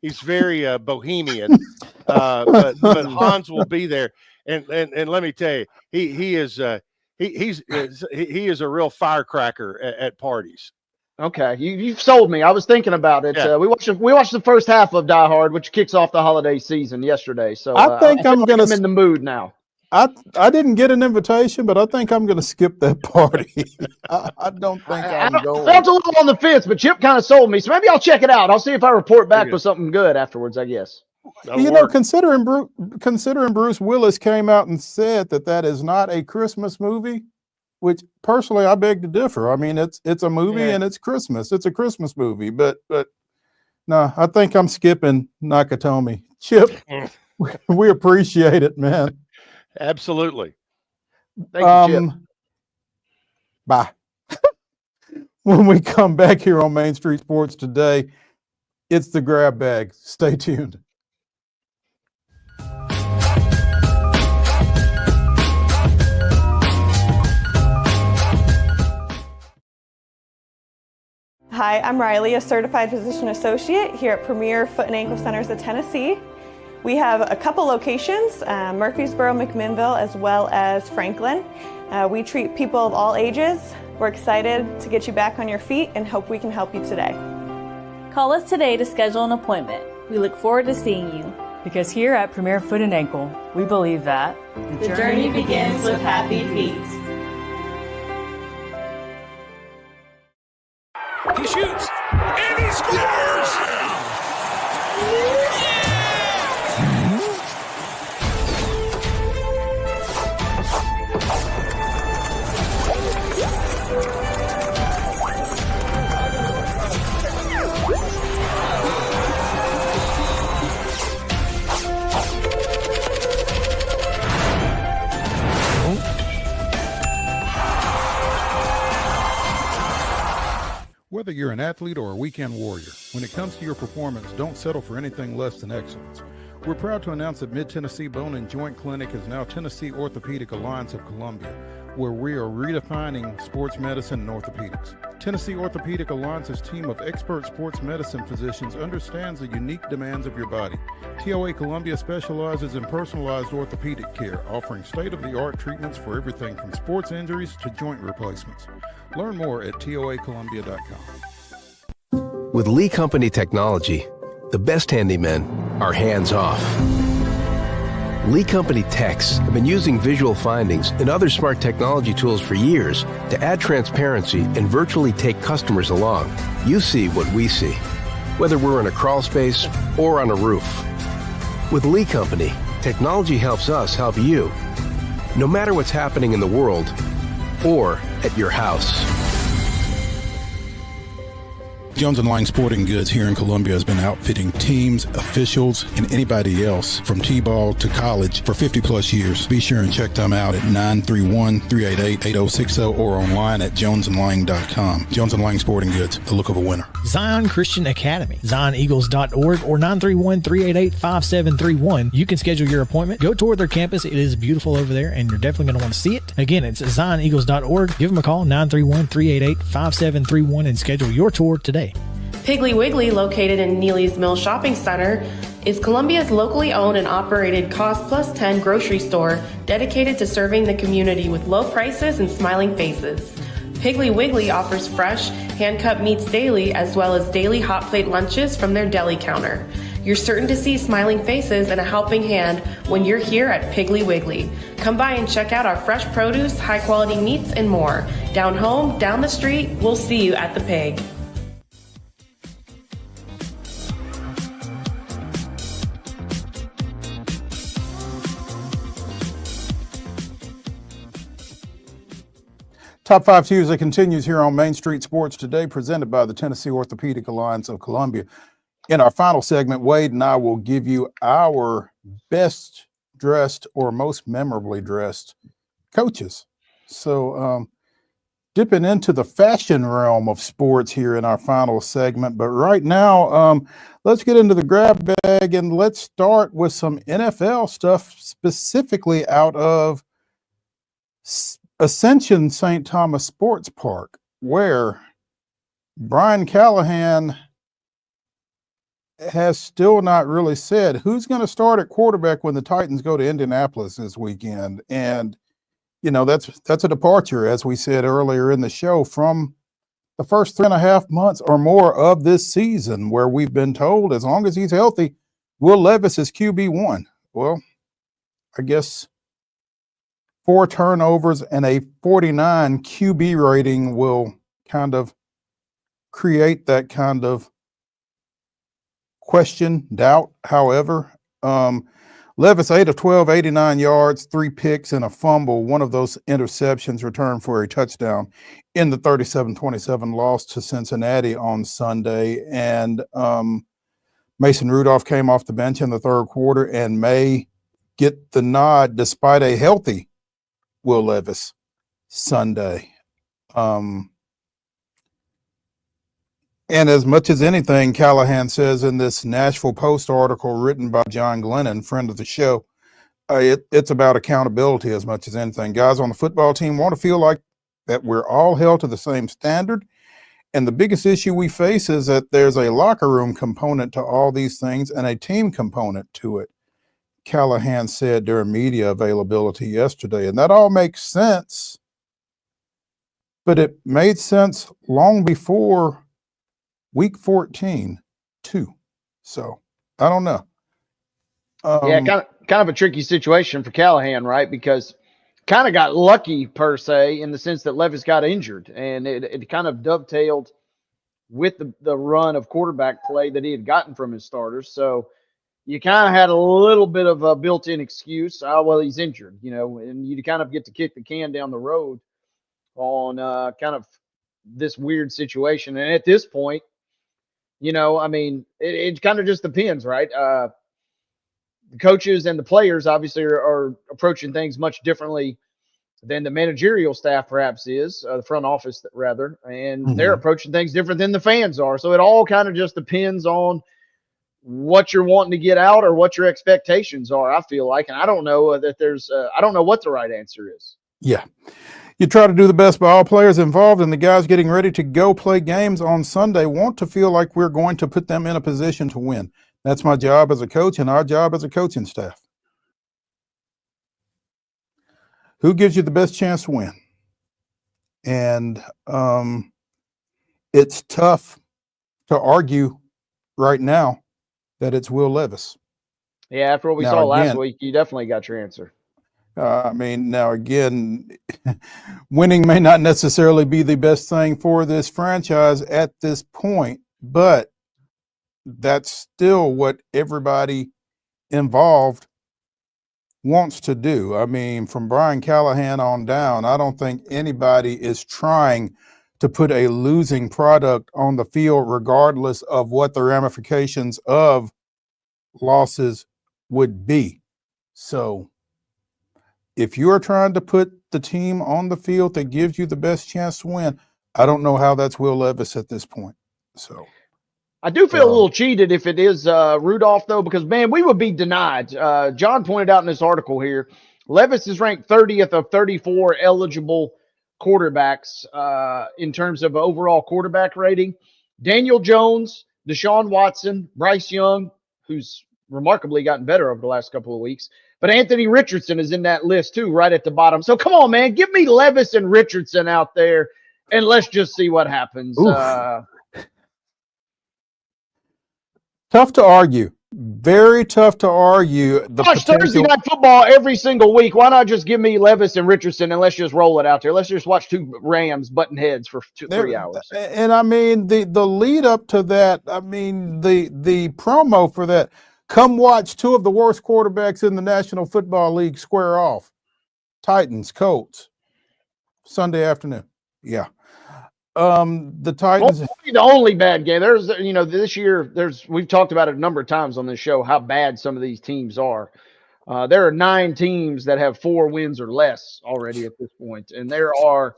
He's very bohemian, but Hans will be there. And let me tell you, he is a real firecracker at parties. Okay, you've sold me. I was thinking about it. Yeah. We watched the first half of Die Hard, which kicks off the holiday season yesterday. So I think I'm in the mood now. I didn't get an invitation, but I think I'm going to skip that party. I don't think I'm going. I felt a little on the fence, but Chip kind of sold me. So maybe I'll check it out. I'll see if I report back with something good afterwards, I guess. Know, considering Bruce Willis came out and said that is not a Christmas movie, which personally I beg to differ. I mean, it's a movie and it's Christmas. It's a Christmas movie, but no, I think I'm skipping Nakatomi. Chip, we appreciate it, man. Absolutely. Thank you, Chip. Bye. When we come back here on Main Street Sports today, it's the grab bag. Stay tuned. Hi, I'm Riley, a certified physician associate here at Premier Foot and Ankle Centers of Tennessee. We have a couple locations, Murfreesboro, McMinnville, as well as Franklin. We treat people of all ages. We're excited to get you back on your feet and hope we can help you today. Call us today to schedule an appointment. We look forward to seeing you. Because here at Premier Foot and Ankle, we believe that the journey begins with happy feet. He shoots, and he scores! Whether you're an athlete or a weekend warrior, when it comes to your performance, don't settle for anything less than excellence. We're proud to announce that Mid-Tennessee Bone and Joint Clinic is now Tennessee Orthopedic Alliance of Columbia, where we are redefining sports medicine and orthopedics. Tennessee Orthopedic Alliance's team of expert sports medicine physicians understands the unique demands of your body. TOA Columbia specializes in personalized orthopedic care, offering state-of-the-art treatments for everything from sports injuries to joint replacements. Learn more at toacolumbia.com. With Lee Company technology, the best handymen are hands-off. Lee Company techs have been using visual findings and other smart technology tools for years to add transparency and virtually take customers along. You see what we see, whether we're in a crawl space or on a roof. With Lee Company, technology helps us help you, no matter what's happening in the world or at your house. Jones & Lang Sporting Goods here in Columbia has been outfitting teams, officials, and anybody else from T-ball to college for 50 plus years. Be sure and check them out at 931-388-8060 or online at jonesandlang.com. Jones & Lang Sporting Goods, the look of a winner. Zion Christian Academy, zioneagles.org or 931-388-5731. You can schedule your appointment. Go tour their campus. It is beautiful over there, and you're definitely going to want to see it. Again, it's zioneagles.org. Give them a call, 931-388-5731, and schedule your tour today. Piggly Wiggly, located in Neely's Mill Shopping Center, is Columbia's locally owned and operated Cost Plus 10 grocery store dedicated to serving the community with low prices and smiling faces. Piggly Wiggly offers fresh, hand-cut meats daily, as well as daily hot plate lunches from their deli counter. You're certain to see smiling faces and a helping hand when you're here at Piggly Wiggly. Come by and check out our fresh produce, high-quality meats, and more. Down home, down the street, we'll see you at the Pig. Top 5 Tuesday continues here on Main Street Sports today, presented by the Tennessee Orthopedic Alliance of Columbia. In our final segment, Wade and I will give you our best dressed or most memorably dressed coaches. So dipping into the fashion realm of sports here in our final segment. But right now, let's get into the grab bag and let's start with some NFL stuff, specifically out of Ascension St. Thomas Sports Park, where Brian Callahan has still not really said who's going to start at quarterback when the Titans go to Indianapolis this weekend. And that's a departure, as we said earlier in the show, from the first 3.5 months or more of this season, where we've been told as long as he's healthy, Will Levis is QB1. Well, I guess 4 turnovers and a 49 QB rating will kind of create that kind of question, doubt. However, Levis 8 of 12, 89 yards, 3 picks and a fumble. One of those interceptions returned for a touchdown in the 37-27 loss to Cincinnati on Sunday. And Mason Rudolph came off the bench in the third quarter and may get the nod despite a healthy Will Levis Sunday. And as much as anything, Callahan says in this Nashville Post article written by John Glennon, friend of the show, it's about accountability as much as anything. Guys on the football team want to feel like that we're all held to the same standard. And the biggest issue we face is that there's a locker room component to all these things and a team component to it, Callahan said during media availability yesterday. And that all makes sense, but it made sense long before Week 14, too. So I don't know. Yeah, kind of a tricky situation for Callahan, right? Because kind of got lucky per se in the sense that Levis got injured, and it kind of dovetailed with the run of quarterback play that he had gotten from his starters. So you kind of had a little bit of a built-in excuse. Oh, well, he's injured, and you kind of get to kick the can down the road on kind of this weird situation. And at this point, I mean, it kind of just depends, right? The coaches and the players obviously are approaching things much differently than the managerial staff perhaps is, the front office rather, and they're approaching things different than the fans are. So it all kind of just depends on what you're wanting to get out or what your expectations are, I feel like. And I don't know that I don't know what the right answer is. Yeah. You try to do the best by all players involved, and the guys getting ready to go play games on Sunday want to feel like we're going to put them in a position to win. That's my job as a coach and our job as a coaching staff. Who gives you the best chance to win? And it's tough to argue right now that it's Will Levis. Yeah, after what we saw last week, you definitely got your answer. I mean, now again, winning may not necessarily be the best thing for this franchise at this point, but that's still what everybody involved wants to do. I mean, from Brian Callahan on down, I don't think anybody is trying to put a losing product on the field, regardless of what the ramifications of losses would be. So if you're trying to put the team on the field that gives you the best chance to win, I don't know how that's Will Levis at this point. So I do feel a little cheated if it is Rudolph, though, because, man, we would be denied. John pointed out in this article here, Levis is ranked 30th of 34 eligible quarterbacks in terms of overall quarterback rating. Daniel Jones, Deshaun Watson, Bryce Young, who's remarkably gotten better over the last couple of weeks, but Anthony Richardson is in that list, too, right at the bottom. So, come on, man, give me Levis and Richardson out there, and let's just see what happens. Tough to argue. Very tough to argue. Watch Thursday Night Football every single week. Why not just give me Levis and Richardson and let's just roll it out there? Let's just watch two Rams butting heads for 3 hours. And I mean, the lead up to that, I mean, the promo for that, come watch two of the worst quarterbacks in the National Football League square off. Titans, Colts, Sunday afternoon. Yeah. The Titans. Well, the only bad game. There's, this year, we've talked about it a number of times on this show how bad some of these teams are. There are 9 teams that have 4 wins or less already at this point, and there are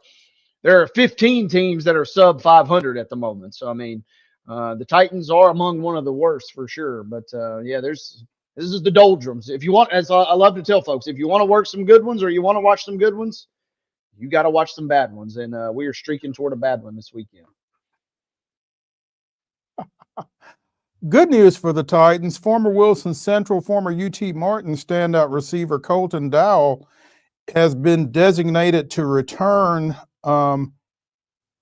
there are 15 teams that are sub 500 at the moment. So, I mean, the Titans are among one of the worst for sure. But, yeah, this is the doldrums. If you want, as I love to tell folks, if you want to work some good ones or you want to watch some good ones, you got to watch some bad ones. And we are streaking toward a bad one this weekend. Good news for the Titans. Former Wilson Central, former UT Martin standout receiver Colton Dowell has been designated to return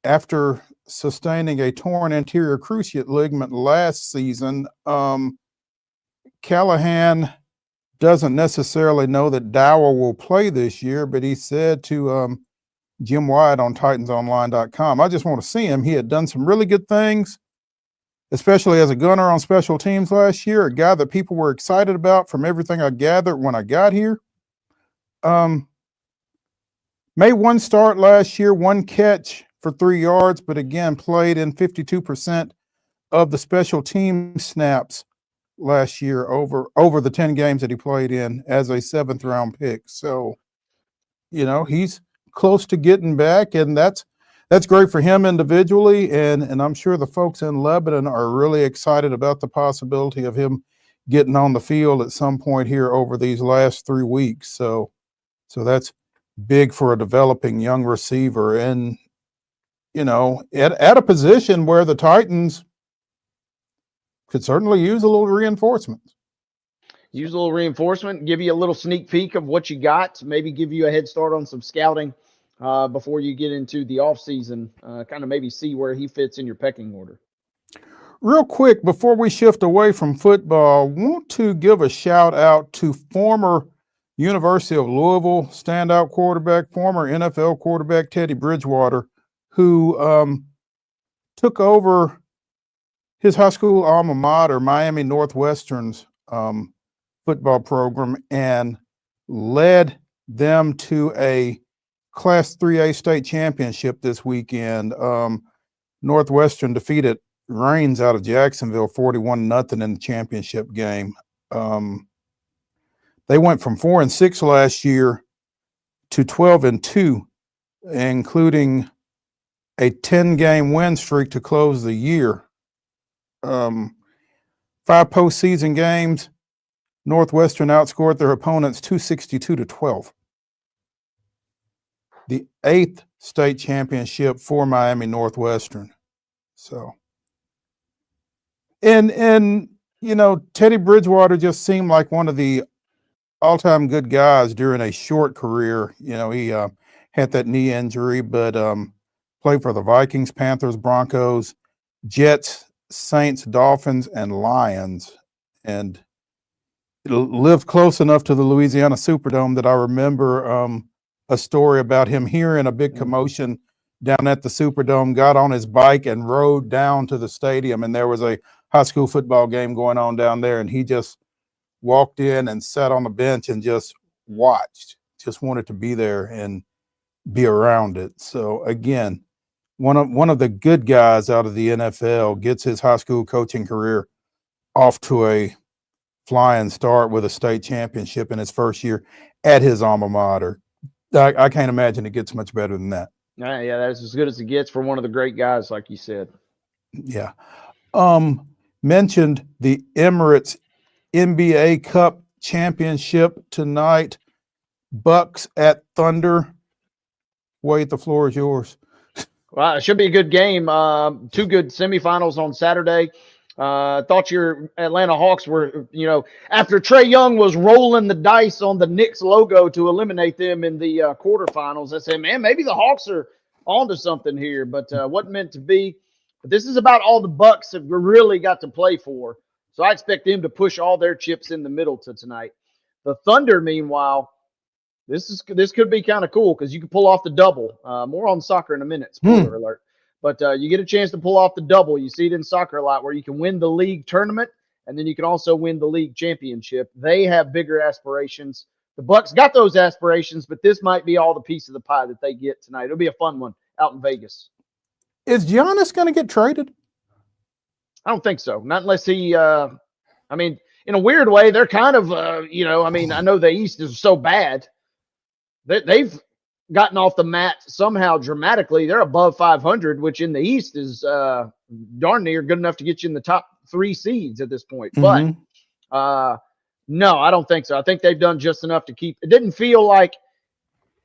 after sustaining a torn anterior cruciate ligament last season. Callahan doesn't necessarily know that Dowell will play this year, but he said to Jim Wyatt on TitansOnline.com, I just want to see him. He had done some really good things, especially as a gunner on special teams last year, a guy that people were excited about from everything I gathered when I got here. Made one start last year, one catch for 3 yards, but again, played in 52% of the special team snaps last year over the 10 games that he played in as a 7th round pick. So, you know, he's close to getting back, and that's great for him individually. And I'm sure the folks in Lebanon are really excited about the possibility of him getting on the field at some point here over these last 3 weeks. So that's big for a developing young receiver. And, you know, at a position where the Titans could certainly use a little reinforcement. Use a little reinforcement, give you a little sneak peek of what you got, maybe give you a head start on some scouting before you get into the offseason, kind of maybe see where he fits in your pecking order. Real quick, before we shift away from football, I want to give a shout out to former University of Louisville standout quarterback, former NFL quarterback Teddy Bridgewater, who took over his high school alma mater, Miami Northwestern's football program, and led them to a Class 3A state championship this weekend. Northwestern defeated Reigns out of Jacksonville 41-0 in the championship game. They went from 4-6 last year to 12-2, including a 10-game win streak to close the year. 5 postseason games, Northwestern outscored their opponents 262-12. The 8th state championship for Miami Northwestern. So, and you know, Teddy Bridgewater just seemed like one of the all-time good guys during a short career. You know, he had that knee injury, but played for the Vikings, Panthers, Broncos, Jets, Saints, Dolphins, and Lions, and lived close enough to the Louisiana Superdome that I remember a story about him hearing a big commotion down at the Superdome, got on his bike and rode down to the stadium, and there was a high school football game going on down there, and he just walked in and sat on the bench and just watched, just wanted to be there and be around it. So again, one of the good guys out of the NFL gets his high school coaching career off to a flying start with a state championship in his first year at his alma mater. I can't imagine it gets much better than that. Yeah, that's as good as it gets for one of the great guys, like you said. Yeah. Mentioned the Emirates NBA Cup championship tonight. Bucks at Thunder. Wade, the floor is yours. Well, it should be a good game. 2 good semifinals on Saturday. Thought your Atlanta Hawks were, you know, after Trae Young was rolling the dice on the Knicks logo to eliminate them in the quarterfinals. I said, man, maybe the Hawks are onto something here, but wasn't meant to be. But this is about all the Bucks have really got to play for. So I expect them to push all their chips in the middle to tonight. The Thunder, meanwhile, this could be kind of cool because you can pull off the double. More on soccer in a minute, spoiler alert. But you get a chance to pull off the double. You see it in soccer a lot where you can win the league tournament and then you can also win the league championship. They have bigger aspirations. The Bucks got those aspirations, but this might be all the piece of the pie that they get tonight. It'll be a fun one out in Vegas. Is Giannis going to get traded? I don't think so. Not unless he I mean, in a weird way, they're kind of, you know, I mean, I know the East is so bad. They've gotten off the mat somehow dramatically. They're above 500, which in the East is darn near good enough to get you in the top 3 seeds at this point. Mhm. But no, I don't think so. I think they've done just enough to keep. It didn't feel like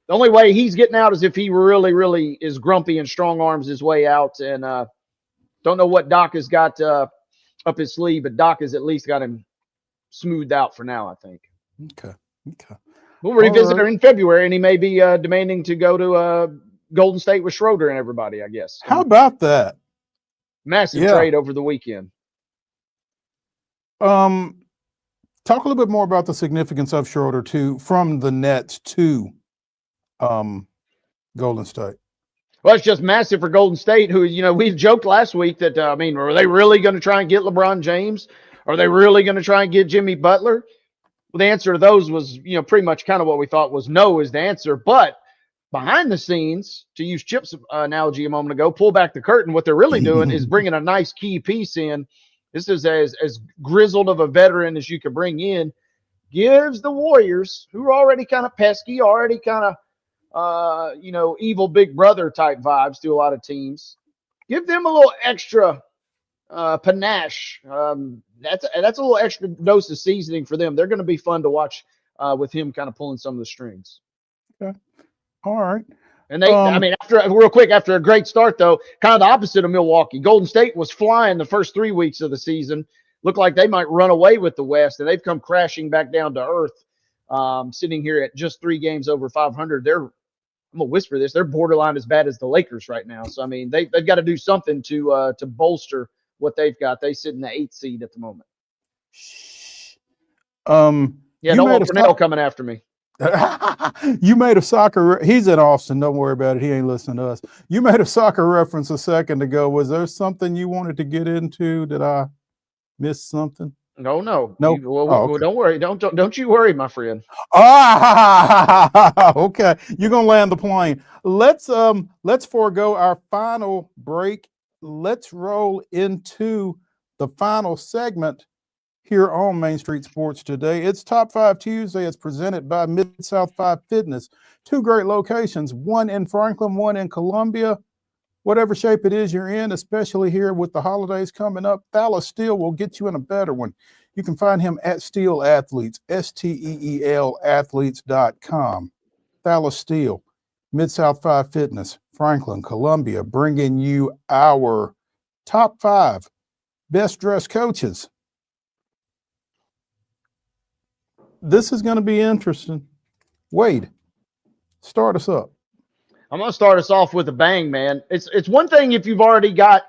the only way he's getting out is if he really, really is grumpy and strong arms his way out. And don't know what Doc has got up his sleeve, but Doc has at least got him smoothed out for now, I think. Okay. We'll revisit All right. her in February, and he may be demanding to go to Golden State with Schroeder and everybody, I guess. How about that? Massive Yeah. trade over the weekend. Talk a little bit more about the significance of Schroeder from the Nets to Golden State. Well, it's just massive for Golden State, who, we joked last week that, are they really going to try and get LeBron James? Are they really going to try and get Jimmy Butler? Well, the answer to those was, pretty much kind of what we thought was no is the answer. But behind the scenes, to use Chip's analogy a moment ago, pull back the curtain, what they're really doing is bringing a nice key piece in. This is as grizzled of a veteran as you could bring in. Gives the Warriors, who are already kind of pesky, already kind of, evil big brother type vibes to a lot of teams. Give them a little extra panache. That's a little extra dose of seasoning for them. They're going to be fun to watch with him kind of pulling some of the strings. Okay. All right. And they, after a great start, though, kind of the opposite of Milwaukee. Golden State was flying the first 3 weeks of the season. Looked like they might run away with the West, and they've come crashing back down to earth, sitting here at just 3 games over 500. I'm gonna whisper this. They're borderline as bad as the Lakers right now. So they've got to do something to bolster what they've got. They sit in the 8th seed at the moment. Yeah, don't want Purnell coming after me. You made a soccer. He's in Austin. Don't worry about it. He ain't listening to us. You made a soccer reference a second ago. Was there something you wanted to get into? Did I miss something? No. Okay. Don't worry. Don't you worry, my friend. Okay. You're gonna land the plane. Let's forego our final break. Let's roll into the final segment here on Main Street Sports today. It's Top 5 Tuesday. It's presented by Mid-South 5 Fitness. 2 great locations, one in Franklin, one in Columbia. Whatever shape it is you're in, especially here with the holidays coming up, Dallas Steele will get you in a better one. You can find him at Steel Athletes, STEEL athletes.com. Dallas Steele, Mid-South 5 Fitness, Franklin, Columbia, bringing you our top 5 best dressed coaches. This is going to be interesting. Wade, start us up. I'm going to start us off with a bang, man. It's one thing if you've already got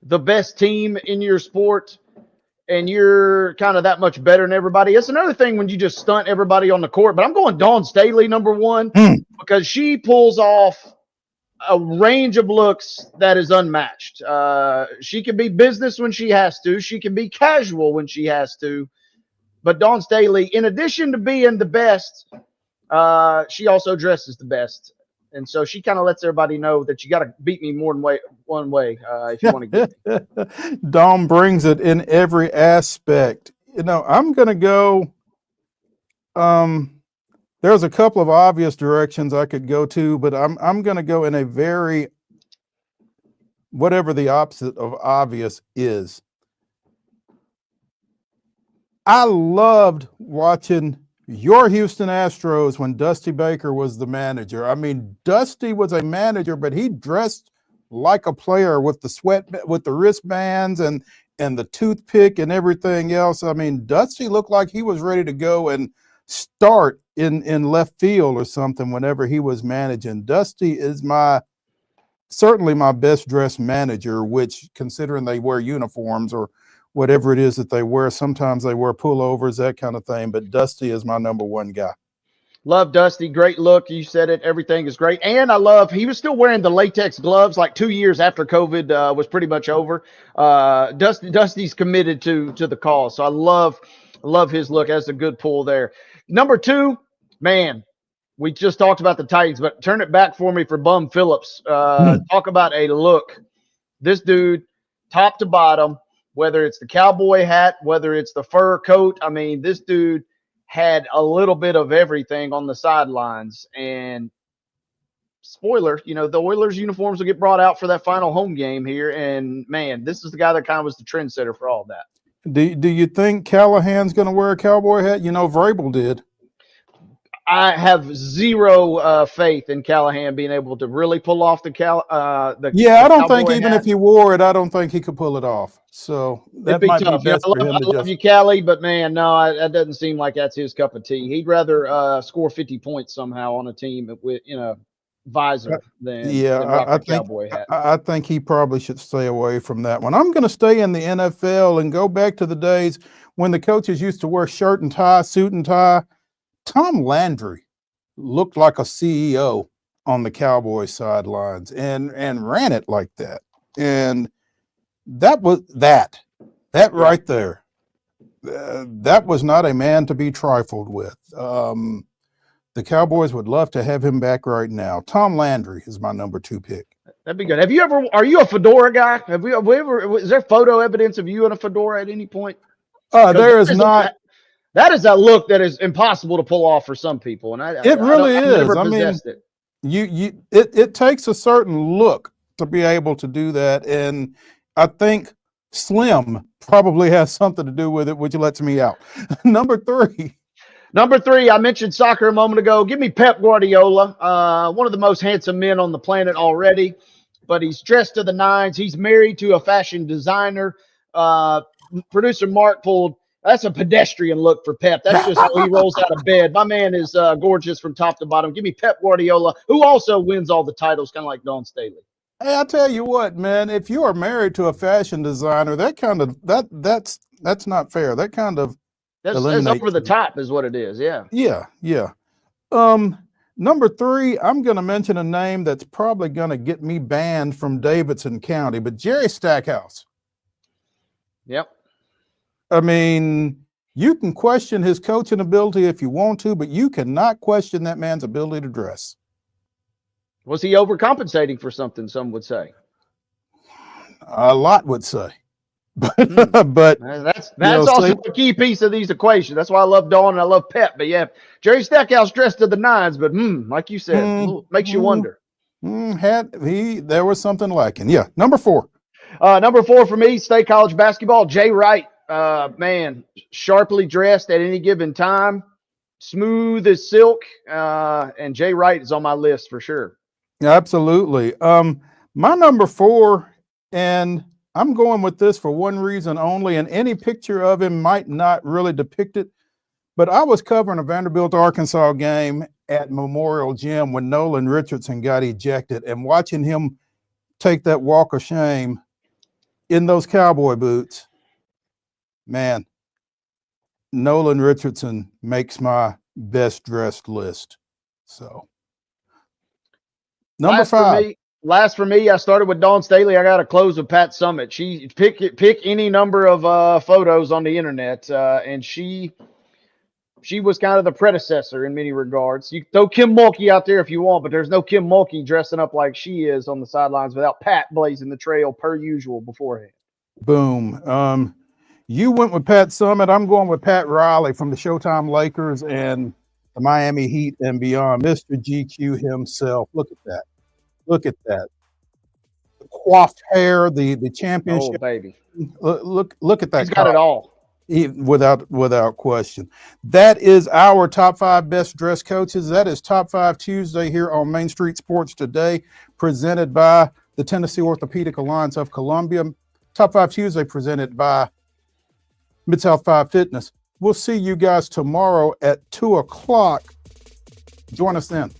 the best team in your sport and you're kind of that much better than everybody. It's another thing when you just stunt everybody on the court. But I'm going Dawn Staley, number 1, because she pulls off a range of looks that is unmatched. She can be business when she has to. She can be casual when she has to. But Dawn Staley, in addition to being the best, she also dresses the best. And so she kind of lets everybody know that you got to beat me more than one way if you want to get me. Dawn brings it in every aspect. I'm going to go there's a couple of obvious directions I could go to, but I'm going to go in a very whatever the opposite of obvious is. I loved watching your Houston Astros when Dusty Baker was the manager. Dusty was a manager, but he dressed like a player with the wristbands and the toothpick and everything else. Dusty looked like he was ready to go and start in left field or something whenever he was managing. Dusty is certainly my best dressed manager, which, considering they wear uniforms or whatever it is that they wear. Sometimes they wear pullovers, that kind of thing. But Dusty is my number 1 guy. Love Dusty. Great look. You said it. Everything is great. And I love he was still wearing the latex gloves like 2 years after COVID was pretty much over. Dusty's committed to the cause. So I love his look. That's a good pull there. Number 2, man, we just talked about the Titans, but turn it back for me for Bum Phillips. Talk about a look. This dude, top to bottom, whether it's the cowboy hat, whether it's the fur coat. This dude had a little bit of everything on the sidelines. And spoiler, the Oilers uniforms will get brought out for that final home game here. And man, this is the guy that kind of was the trendsetter for all that. Do you think Callahan's going to wear a cowboy hat? Vrabel did. I have zero faith in Callahan being able to really pull off the I don't think even if he wore it, I don't think he could pull it off. So that might tough. be best for him I love you, Callie, but man, no, that doesn't seem like that's his cup of tea. He'd rather score 50 points somehow on a team with visor than rock a cowboy hat. I think he probably should stay away from that one. I'm going to stay in the NFL and go back to the days when the coaches used to wear shirt and tie, suit and tie. Tom Landry looked like a CEO on the Cowboys sidelines and ran it like that. And that was that right there. That was not a man to be trifled with. The Cowboys would love to have him back right now. Tom Landry is my number 2 pick. That'd be good. Are you a fedora guy? Is there photo evidence of you in a fedora at any point? There is not. That is a look that is impossible to pull off for some people, and it really is. I mean, it takes a certain look to be able to do that, and I think Slim probably has something to do with it, which lets me out. Number 3, I mentioned soccer a moment ago. Give me Pep Guardiola, one of the most handsome men on the planet already, but he's dressed to the nines. He's married to a fashion designer. Producer Mark pulled. That's a pedestrian look for Pep. That's just how he rolls out of bed. My man is gorgeous from top to bottom. Give me Pep Guardiola, who also wins all the titles, kind of like Dawn Staley. Hey, I'll tell you what, man. If you are married to a fashion designer, that's not fair. That kind of that's over the top, is what it is. Yeah. Yeah. Number 3, I'm going to mention a name that's probably going to get me banned from Davidson County, but Jerry Stackhouse. Yep. I mean, you can question his coaching ability if you want to, but you cannot question that man's ability to dress. Was he overcompensating for something, some would say? A lot would say. But that's also a key piece of these equations. That's why I love Dawn and I love Pep. But yeah, Jerry Stackhouse dressed to the nines, but like you said, makes you wonder. There was something lacking. Yeah, number 4. Number 4 for me, State College basketball, Jay Wright. Man, sharply dressed at any given time, smooth as silk, and Jay Wright is on my list for sure. Absolutely. My number 4, and I'm going with this for one reason only, and any picture of him might not really depict it, but I was covering a Vanderbilt, Arkansas game at Memorial Gym when Nolan Richardson got ejected, and watching him take that walk of shame in those cowboy boots. Man, Nolan Richardson makes my best dressed list. So, number 5. Last for me, I started with Dawn Staley. I got to close with Pat Summitt. She pick any number of photos on the internet, and she was kind of the predecessor in many regards. You throw Kim Mulkey out there if you want, but there's no Kim Mulkey dressing up like she is on the sidelines without Pat blazing the trail per usual beforehand. Boom. You went with Pat Summitt. I'm going with Pat Riley from the Showtime Lakers and the Miami Heat and beyond. Mr. GQ himself. Look at that. The coiffed hair, the championship. Oh, baby. Look at that. He's got it all. Without question. That is our top 5 best dressed coaches. That is Top 5 Tuesday here on Main Street Sports Today, presented by the Tennessee Orthopedic Alliance of Columbia. Top 5 Tuesday presented by Mid-South 5 Fitness. We'll see you guys tomorrow at 2 o'clock. Join us then.